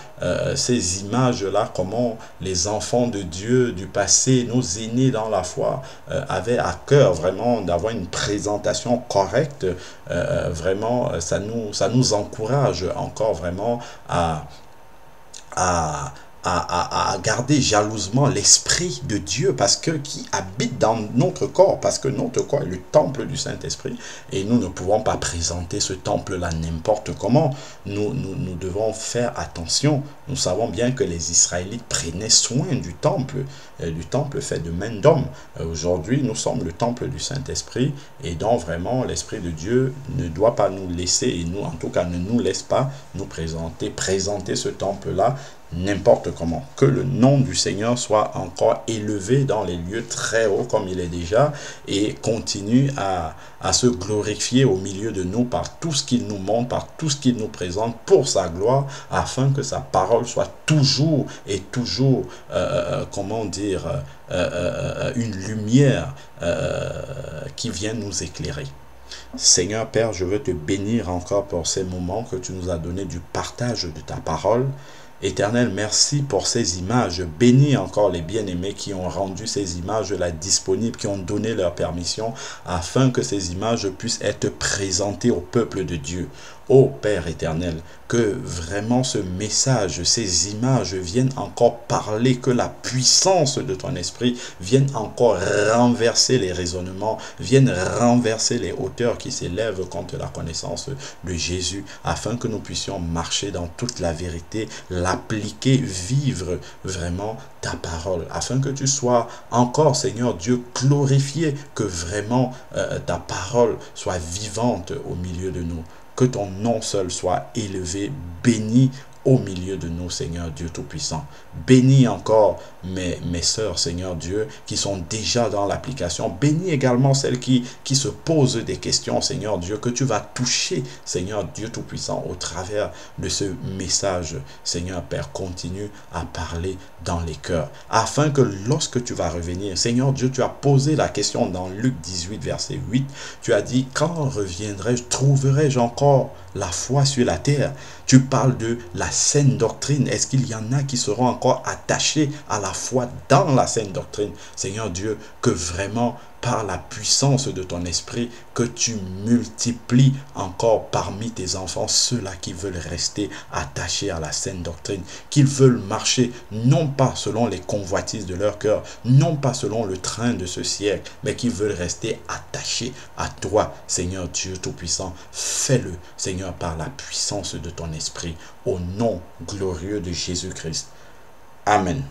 ces images-là, comment les enfants de Dieu du passé, nos aînés dans la foi, avaient à cœur vraiment d'avoir une présentation correcte. Vraiment ça nous encourage encore vraiment à garder jalousement l'Esprit de Dieu, parce que qui habite dans notre corps, parce que notre corps est le temple du Saint-Esprit et nous ne pouvons pas présenter ce temple-là n'importe comment. Nous devons faire attention. Nous savons bien que les Israélites prenaient soin du temple fait de main d'homme. Aujourd'hui, nous sommes le temple du Saint-Esprit, et donc vraiment l'Esprit de Dieu ne doit pas nous laisser, et nous en tout cas ne nous laisse pas nous présenter ce temple-là n'importe comment. Que le nom du Seigneur soit encore élevé dans les lieux très hauts comme il est déjà, et continue à se glorifier au milieu de nous par tout ce qu'il nous montre, par tout ce qu'il nous présente pour sa gloire, afin que sa parole soit toujours et toujours, comment dire, une lumière qui vient nous éclairer. Seigneur Père, je veux te bénir encore pour ces moments que tu nous as donnés du partage de ta parole. Éternel, merci pour ces images. Bénis encore les bien-aimés qui ont rendu ces images-là disponibles, qui ont donné leur permission, afin que ces images puissent être présentées au peuple de Dieu. Ô Père éternel, que vraiment ce message, ces images viennent encore parler, que la puissance de ton esprit vienne encore renverser les raisonnements, vienne renverser les hauteurs qui s'élèvent contre la connaissance de Jésus, afin que nous puissions marcher dans toute la vérité, l'appliquer, vivre vraiment ta parole, afin que tu sois encore, Seigneur Dieu, glorifié, que vraiment ta parole soit vivante au milieu de nous. Que ton nom seul soit élevé, béni au milieu de nous, Seigneur Dieu Tout-Puissant. Bénis encore mes sœurs, Seigneur Dieu, qui sont déjà dans l'application. Bénis également celles qui se posent des questions, Seigneur Dieu, que tu vas toucher, Seigneur Dieu Tout-Puissant, au travers de ce message. Seigneur Père, continue à parler dans les cœurs, afin que lorsque tu vas revenir, Seigneur Dieu, tu as posé la question dans Luc 18, verset 8. Tu as dit, quand reviendrai-je, trouverai-je encore la foi sur la terre? Tu parles de la saine doctrine. Est-ce qu'il y en a qui seront encore attachés à la foi dans la saine doctrine? Seigneur Dieu, que vraiment par la puissance de ton esprit, que tu multiplies encore parmi tes enfants ceux-là qui veulent rester attachés à la saine doctrine, qu'ils veulent marcher non pas selon les convoitises de leur cœur, non pas selon le train de ce siècle, mais qui veulent rester attachés à toi, Seigneur Dieu Tout-Puissant. Fais-le, Seigneur, par la puissance de ton esprit, au nom glorieux de Jésus-Christ. Amen.